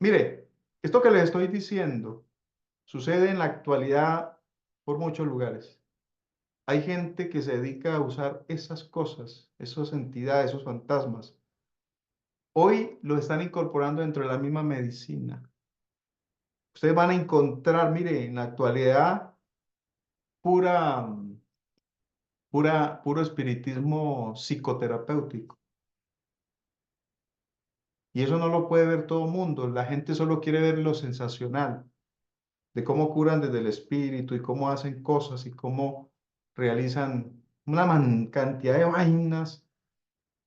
A: Mire, esto que les estoy diciendo sucede en la actualidad por muchos lugares. Hay gente que se dedica a usar esas cosas, esas entidades, esos fantasmas. Hoy lo están incorporando dentro de la misma medicina. Ustedes van a encontrar, mire, en la actualidad, pura, puro espiritismo psicoterapéutico. Y eso no lo puede ver todo el mundo. La gente solo quiere ver lo sensacional, de cómo curan desde el espíritu y cómo hacen cosas y cómo realizan una cantidad de vainas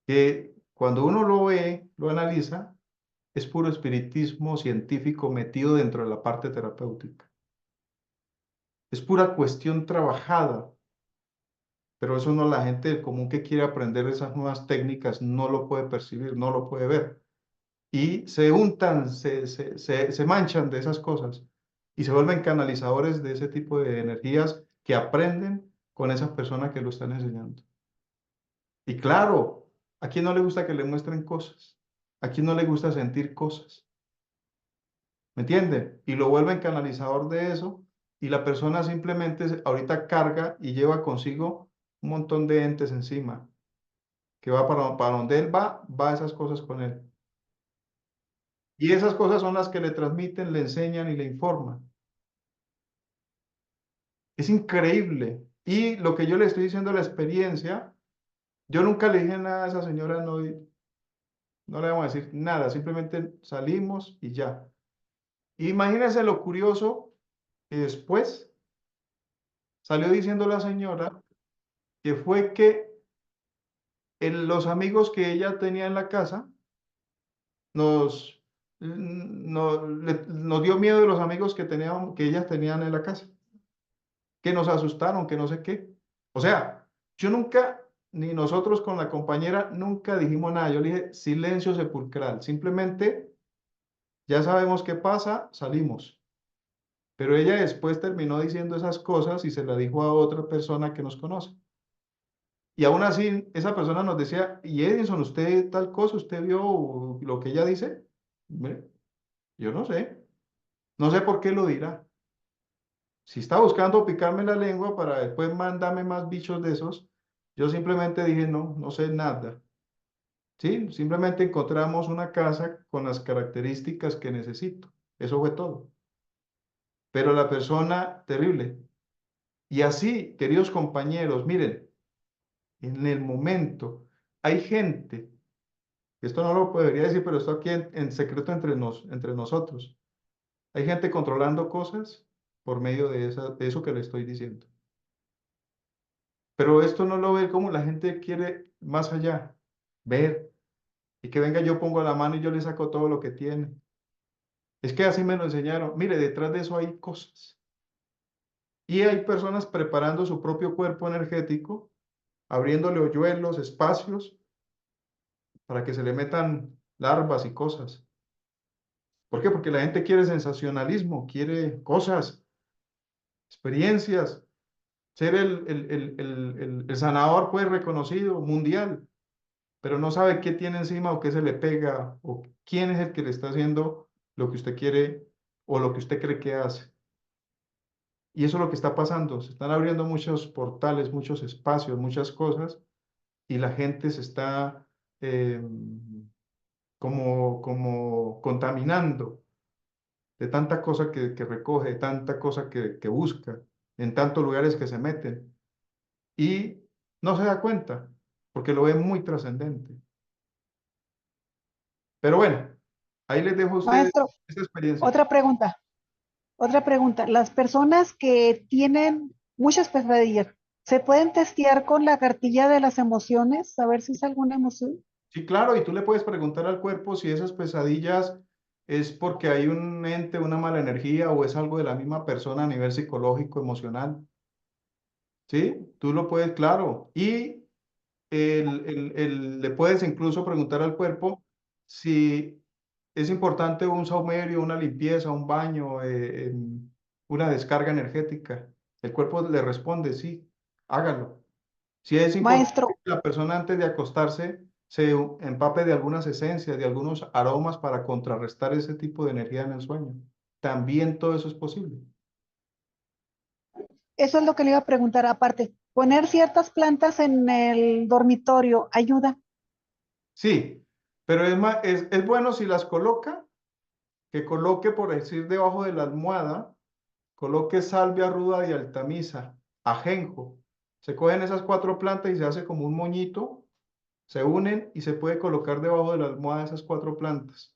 A: que cuando uno lo ve, lo analiza, es puro espiritismo científico metido dentro de la parte terapéutica. Es pura cuestión trabajada, pero eso no, la gente del común que quiere aprender esas nuevas técnicas no lo puede percibir, no lo puede ver. Y se untan, se manchan de esas cosas y se vuelven canalizadores de ese tipo de energías que aprenden con esas personas que lo están enseñando. Y claro, ¿a quién no le gusta que le muestren cosas? ¿A quién no le gusta sentir cosas? ¿Me entienden? Y lo vuelven canalizador de eso y la persona simplemente ahorita carga y lleva consigo un montón de entes encima, que va para donde él va esas cosas con él. Y esas cosas son las que le transmiten, le enseñan y le informan. Es increíble. Y lo que yo le estoy diciendo, la experiencia, yo nunca le dije nada a esa señora, no le vamos a decir nada, simplemente salimos y ya. Imagínense lo curioso que después salió diciendo la señora que fue que los amigos que ella tenía en la casa nos, nos dio miedo de los amigos que ellas tenían en la casa, que nos asustaron, que no sé qué. O sea, yo nunca, ni nosotros con la compañera, nunca dijimos nada. Yo le dije silencio sepulcral. Simplemente ya sabemos qué pasa, salimos. Pero ella después terminó diciendo esas cosas y se la dijo a otra persona que nos conoce. Y aún así, esa persona nos decía, y Edison, ¿usted tal cosa? ¿Usted vio lo que ella dice? Mire, yo no sé. No sé por qué lo dirá. Si está buscando picarme la lengua para después mandarme más bichos de esos, yo simplemente dije, no, no sé nada. ¿Sí? Simplemente encontramos una casa con las características que necesito. Eso fue todo. Pero la persona, terrible. Y así, queridos compañeros, miren, en el momento, hay gente, esto no lo podría decir, pero esto aquí en secreto entre nosotros, hay gente controlando cosas por medio de eso que le estoy diciendo. Pero esto no lo ve como la gente quiere más allá, ver, y que venga yo pongo la mano y yo le saco todo lo que tiene. Es que así me lo enseñaron. Mire, detrás de eso hay cosas. Y hay personas preparando su propio cuerpo energético, abriéndole hoyuelos, espacios, para que se le metan larvas y cosas. ¿Por qué? Porque la gente quiere sensacionalismo, quiere cosas, experiencias, ser el sanador pues reconocido mundial, pero no sabe qué tiene encima o qué se le pega o quién es el que le está haciendo lo que usted quiere o lo que usted cree que hace. Y eso es lo que está pasando. Se están abriendo muchos portales, muchos espacios, muchas cosas, y la gente se está como contaminando de tanta cosa que recoge, de tanta cosa que busca, en tantos lugares que se meten. Y no se da cuenta, porque lo ve muy trascendente. Pero bueno, ahí les dejo a ustedes
G: Maestro,
A: esa experiencia.
G: otra pregunta. Otra pregunta. Las personas que tienen muchas pesadillas, ¿se pueden testear con la cartilla de las emociones? Saber si es alguna emoción.
A: Sí, claro, y tú le puedes preguntar al cuerpo si esas pesadillas es porque hay un ente, una mala energía o es algo de la misma persona a nivel psicológico, emocional. ¿Sí? Tú lo puedes, claro. Y le puedes incluso preguntar al cuerpo si es importante un saumerio, una limpieza, un baño, una descarga energética. El cuerpo le responde, sí, hágalo. Si es importante
G: Maestro,
A: que la persona antes de acostarse se empape de algunas esencias, de algunos aromas para contrarrestar ese tipo de energía en el sueño. También todo eso es posible.
G: eso es lo que le iba a preguntar. Aparte, poner ciertas plantas en el dormitorio ayuda.
A: Sí, pero es bueno si las coloca, que coloque, por decir, debajo de la almohada, coloque salvia ruda y altamisa, ajenjo. Se cogen esas 4 plantas y se hace como un moñito, se unen y se puede colocar debajo de la almohada esas 4 plantas.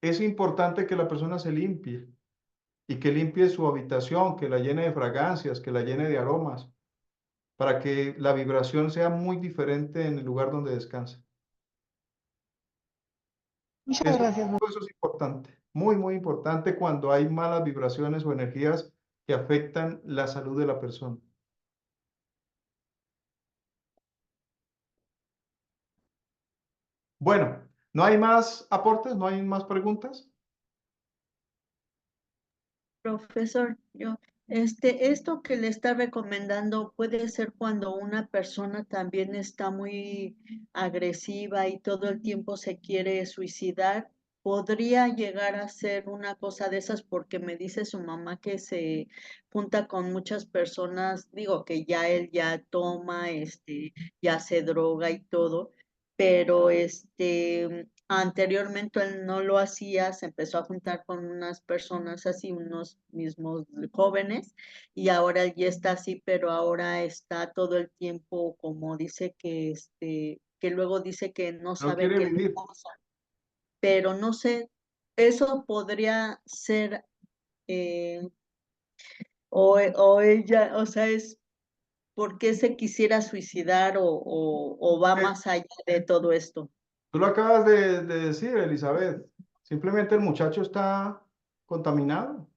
A: Es importante que la persona se limpie y que limpie su habitación, que la llene de fragancias, que la llene de aromas, para que la vibración sea muy diferente en el lugar donde descansa.
G: Muchas
A: Eso,
G: gracias.
A: eso es importante, muy, muy importante cuando hay malas vibraciones o energías que afectan la salud de la persona. Bueno, ¿no hay más aportes? ¿No hay más preguntas?
E: Profesor, esto que le está recomendando puede ser cuando una persona también está muy agresiva y todo el tiempo se quiere suicidar. Podría llegar a ser una cosa de esas porque me dice su mamá que se junta con muchas personas, digo que ya él ya toma, ya se droga y todo, pero anteriormente él no lo hacía, se empezó a juntar con unas personas así, unos mismos jóvenes, y ahora él ya está así, pero ahora está todo el tiempo, como dice que luego dice que no
A: No
E: sabe
A: quiere
E: qué le
A: vivir.
E: pasa, pero no sé, eso podría ser, eh, o ella, o sea, es por qué se quisiera suicidar o va
A: Eh,
E: más allá de todo esto.
A: Tú lo acabas de decir, Elizabeth. Simplemente el muchacho está contaminado,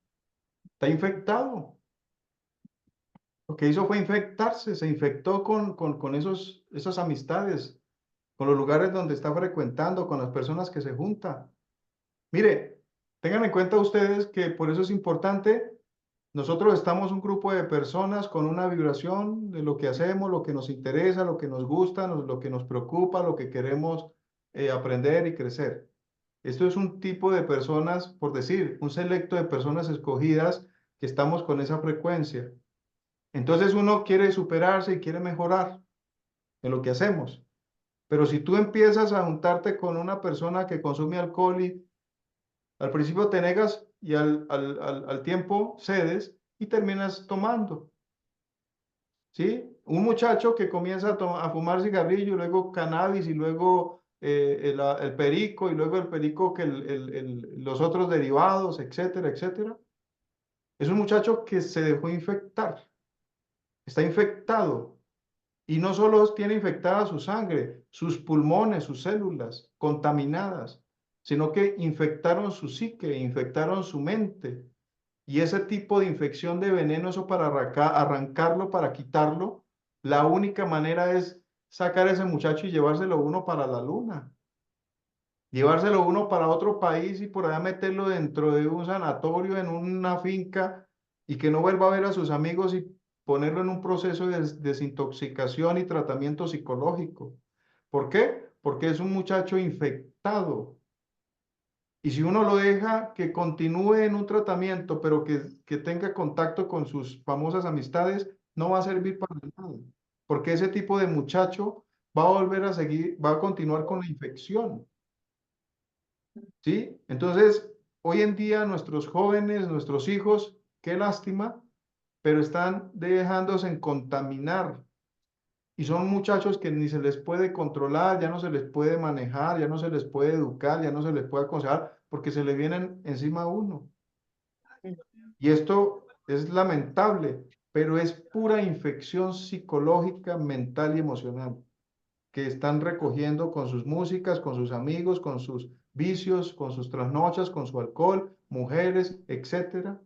A: está infectado. Lo que hizo fue infectarse, se infectó con esas amistades, con los lugares donde está frecuentando, con las personas que se junta. Mire, tengan en cuenta ustedes que por eso es importante, nosotros estamos un grupo de personas con una vibración de lo que hacemos, lo que nos interesa, lo que nos gusta, lo que nos preocupa, lo que queremos aprender y crecer. Esto es un tipo de personas, por decir, un selecto de personas escogidas que estamos con esa frecuencia. Entonces uno quiere superarse y quiere mejorar en lo que hacemos. Pero si tú empiezas a juntarte con una persona que consume alcohol Al principio te negas y al tiempo cedes y terminas tomando. ¿Sí? Un muchacho que comienza a fumar cigarrillo, y luego cannabis, y luego el perico, y luego el perico que los otros derivados, etcétera, etcétera. Es un muchacho que se dejó infectar, está infectado. Y no solo tiene infectada su sangre, sus pulmones, sus células contaminadas, sino que infectaron su psique, infectaron su mente. Y ese tipo de infección de veneno, eso para arrancarlo, para quitarlo, la única manera es sacar a ese muchacho y llevárselo uno para la luna. Llevárselo uno para otro país y por allá meterlo dentro de un sanatorio, en una finca, y que no vuelva a ver a sus amigos y ponerlo en un proceso de desintoxicación y tratamiento psicológico. ¿Por qué? Porque es un muchacho infectado. Y si uno lo deja que continúe en un tratamiento, pero que tenga contacto con sus famosas amistades, no va a servir para nada. Porque ese tipo de muchacho va a volver a seguir, va a continuar con la infección. ¿Sí? Entonces, hoy en día nuestros jóvenes, nuestros hijos, qué lástima, pero están dejándose en contaminar. Y son muchachos que ni se les puede controlar, ya no se les puede manejar, ya no se les puede educar, ya no se les puede aconsejar, porque se le vienen encima a uno. Y esto es lamentable, pero es pura infección psicológica, mental y emocional que están recogiendo con sus músicas, con sus amigos, con sus vicios, con sus trasnochas, con su alcohol, mujeres, etcétera.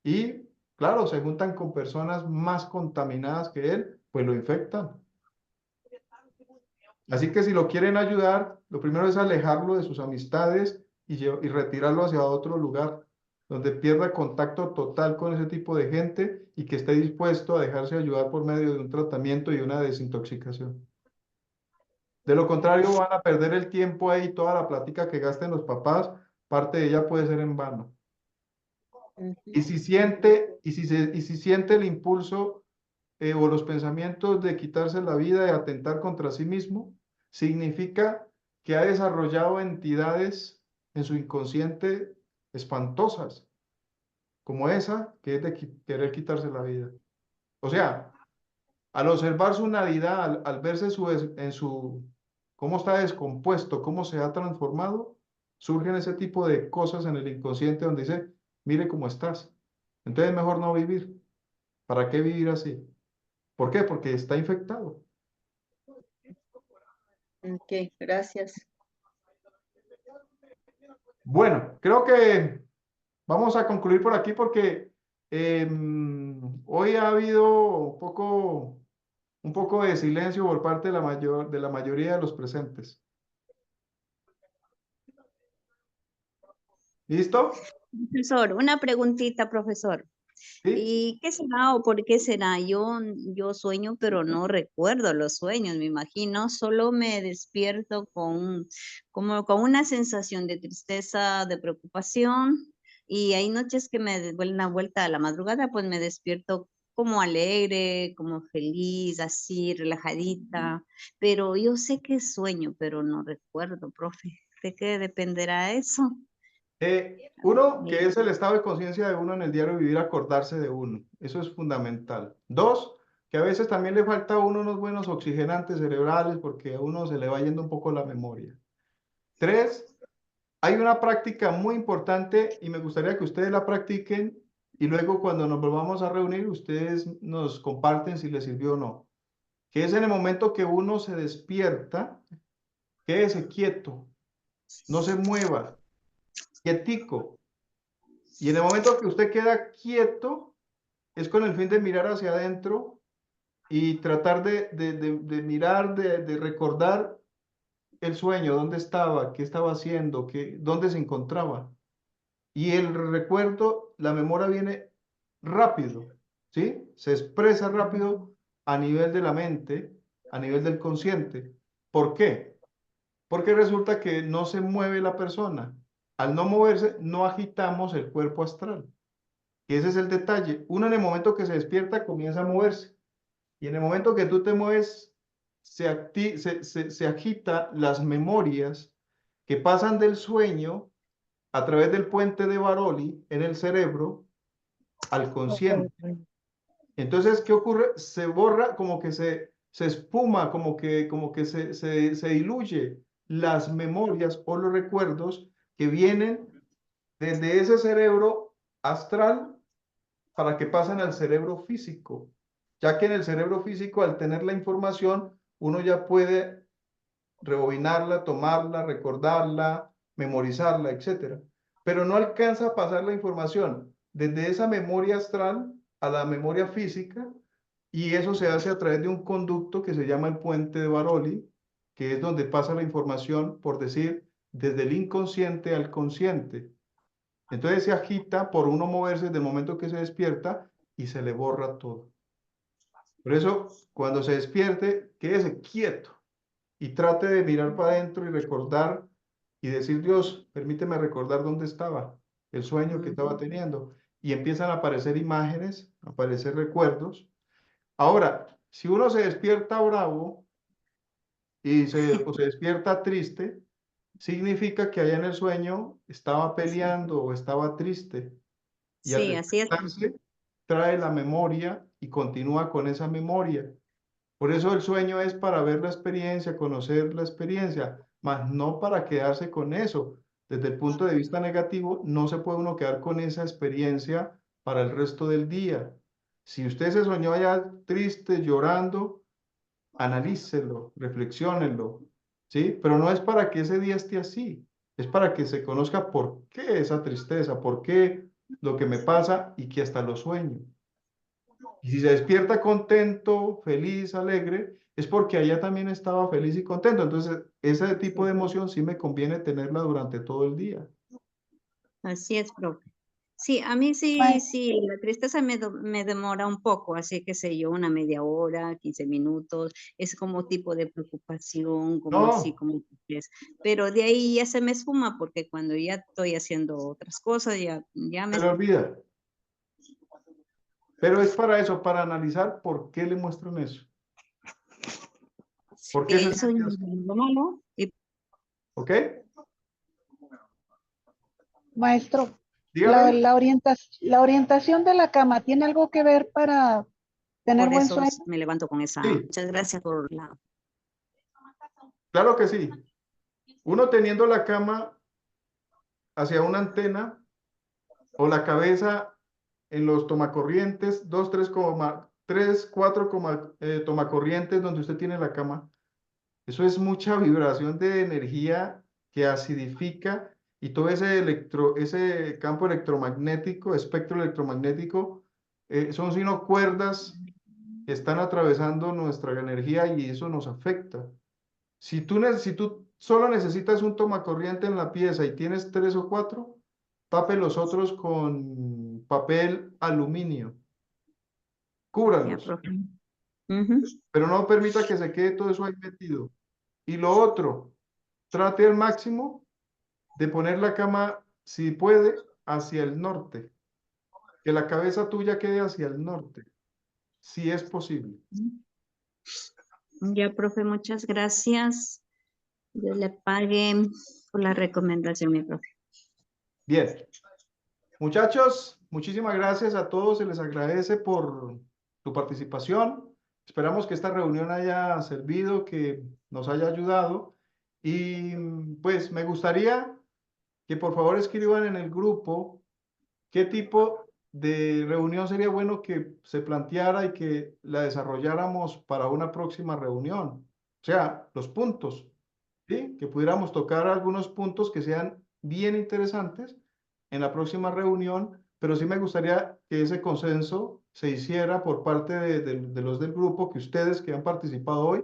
A: Y claro, se juntan con personas más contaminadas que él, pues lo infectan. Así que si lo quieren ayudar, lo primero es alejarlo de sus amistades y retirarlo hacia otro lugar donde pierda contacto total con ese tipo de gente y que esté dispuesto a dejarse ayudar por medio de un tratamiento y una desintoxicación. De lo contrario, van a perder el tiempo ahí, toda la plática que gasten los papás, parte de ella puede ser en vano. Y si siente, y si siente el impulso o los pensamientos de quitarse la vida, de atentar contra sí mismo, significa que ha desarrollado entidades en su inconsciente espantosas, como esa que es de querer quitarse la vida. O sea, al observar su navidad, al verse cómo está descompuesto, cómo se ha transformado, surgen ese tipo de cosas en el inconsciente donde dice, mire cómo estás. Entonces es mejor no vivir. ¿Para qué vivir así? ¿Por qué? Porque está infectado.
E: Ok, gracias.
A: Bueno, creo que vamos a concluir por aquí porque hoy ha habido un poco de silencio por parte de la mayoría de los presentes. ¿Listo?
F: Profesor, una preguntita, profesor.
A: ¿Sí?
F: ¿Y qué será o por qué será? Yo sueño, pero no recuerdo los sueños, me imagino. Solo me despierto como con una sensación de tristeza, de preocupación. Y hay noches que me doy una vuelta a la madrugada, pues me despierto como alegre, como feliz, así, relajadita. Pero yo sé que sueño, pero no recuerdo, profe. ¿De qué dependerá eso?
A: Uno, que es el estado de conciencia de uno en el diario vivir, acordarse de uno. Eso es fundamental. Dos, que a veces también le falta a uno unos buenos oxigenantes cerebrales porque a uno se le va yendo un poco la memoria. Tres, hay una práctica muy importante y me gustaría que ustedes la practiquen y luego cuando nos volvamos a reunir, ustedes nos comparten si les sirvió o no. Que es en el momento que uno se despierta, quédese quieto, no se mueva, quietico. Y en el momento que usted queda quieto, es con el fin de mirar hacia adentro y tratar de mirar, de recordar el sueño, dónde estaba, qué estaba haciendo, dónde se encontraba. Y el recuerdo, la memoria viene rápido, ¿sí? Se expresa rápido a nivel de la mente, a nivel del consciente. ¿Por qué? Porque resulta que no se mueve la persona. Al no moverse, no agitamos el cuerpo astral. Y ese es el detalle. Uno en el momento que se despierta comienza a moverse. Y en el momento que tú te mueves, se agita las memorias que pasan del sueño a través del puente de Baroli en el cerebro al consciente. Entonces, ¿qué ocurre? Se borra, como que se espuma, como que se diluye las memorias o los recuerdos que vienen desde ese cerebro astral para que pasen al cerebro físico, ya que en el cerebro físico, al tener la información, uno ya puede rebobinarla, tomarla, recordarla, memorizarla, etc. Pero no alcanza a pasar la información desde esa memoria astral a la memoria física, y eso se hace a través de un conducto que se llama el puente de Baroli, que es donde pasa la información, por decir, desde el inconsciente al consciente. Entonces se agita por uno moverse desde el momento que se despierta y se le borra todo. Por eso, cuando se despierte, quédese quieto y trate de mirar para adentro y recordar y decir: Dios, permíteme recordar dónde estaba, el sueño que estaba teniendo. Y empiezan a aparecer imágenes, a aparecer recuerdos. Ahora, si uno se despierta bravo o se despierta triste, significa que allá en el sueño estaba peleando o estaba triste. Y al
I: Sí, así es.
A: despertarse, trae la memoria y continúa con esa memoria. Por eso el sueño es para ver la experiencia, conocer la experiencia, mas no para quedarse con eso. Desde el punto de vista negativo, no se puede uno quedar con esa experiencia para el resto del día. Si usted se soñó allá triste, llorando, analícelo, reflexiónelo, ¿sí? Pero no es para que ese día esté así, es para que se conozca por qué esa tristeza, por qué lo que me pasa y que hasta lo sueño. Y si se despierta contento, feliz, alegre, es porque allá también estaba feliz y contento. Entonces, ese tipo de emoción sí me conviene tenerla durante todo el día.
I: Así es, profe. Sí, a mí
G: Mae-
I: sí, la tristeza me demora un poco, así que sé yo, una media hora, 15 minutos, es como tipo de preocupación, como así,
A: No,
I: como que es. Pero de ahí ya se me esfuma porque cuando ya estoy haciendo otras cosas, ya me...
A: se le olvida. Pero es para eso, para analizar por qué le muestran eso. ¿Por qué se
I: Eso es
A: siente así?
I: lo malo. Y
A: ¿Ok?
G: Maestro,
A: Dígame.
G: la orientación de la cama tiene algo que ver para tener
I: por
G: buen
I: eso
G: sueño.
I: me levanto con esa...
A: Sí,
I: Muchas gracias por la...
A: claro que sí. Uno teniendo la cama hacia una antena o la cabeza en los tomacorrientes, 4 tomacorrientes donde usted tiene la cama. Eso es mucha vibración de energía que acidifica, y todo ese campo electromagnético, espectro electromagnético, son sino cuerdas que están atravesando nuestra energía, y eso nos afecta. Si tú solo necesitas un tomacorriente en la pieza y tienes 3 o 4, tape los otros con papel aluminio,
I: Ya,
A: cúbralos,
I: profe. Ujú.
A: pero no permita que se quede todo eso ahí metido. Y lo otro, trate al máximo de poner la cama, si puede, hacia el norte, que la cabeza tuya quede hacia el norte, si es posible.
I: Ya, profe, muchas gracias. Dios le pague por la recomendación, mi profe.
A: Bien, muchachos, muchísimas gracias a todos, se les agradece por tu participación. Esperamos que esta reunión haya servido, que nos haya ayudado, y pues me gustaría que por favor escriban en el grupo qué tipo de reunión sería bueno que se planteara y que la desarrolláramos para una próxima reunión. O sea, los puntos, ¿sí? Que pudiéramos tocar algunos puntos que sean bien interesantes en la próxima reunión, pero sí me gustaría que ese consenso se hiciera por parte de los del grupo, que ustedes que han participado hoy,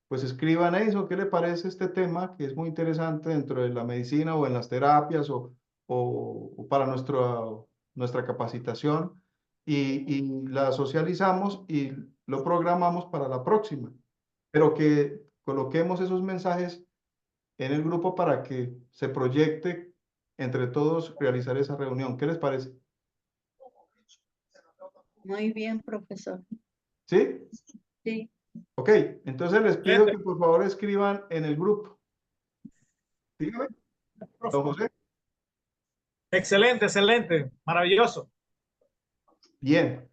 A: pues escriban eso: ¿qué le parece este tema que es muy interesante dentro de la medicina o en las terapias o para nuestra capacitación? Y la socializamos y lo programamos para la próxima, pero que coloquemos esos mensajes en el grupo para que se proyecte entre todos realizar esa reunión. ¿Qué les parece?
E: Muy bien, profesor.
A: ¿Sí?
E: Sí.
A: Ok, entonces les pido que por favor escriban en el grupo. Dígame, don José.
D: Excelente, excelente, maravilloso.
A: Bien.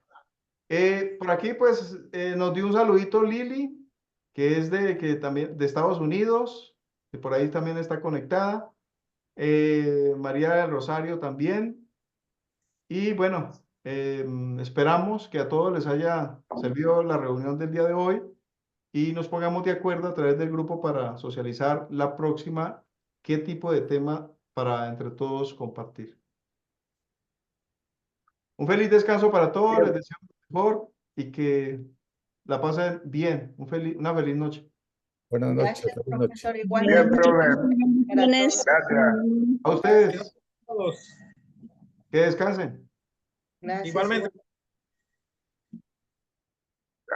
A: Por aquí pues nos dio un saludito Lili, que es también de Estados Unidos, que por ahí también está conectada. María del Rosario también. Y bueno, esperamos que a todos les haya servido la reunión del día de hoy y nos pongamos de acuerdo a través del grupo para socializar la próxima, qué tipo de tema para entre todos compartir. Un feliz descanso para todos, les deseo lo mejor y que la pasen bien. Una feliz noche.
C: Buenas noches,
E: Gracias,
C: feliz noche.
E: profesor.
B: Bien,
E: Igualmente.
B: profe.
E: Gracias.
B: Gracias.
A: A ustedes,
D: Todos.
A: que descansen.
E: Gracias.
D: Igualmente.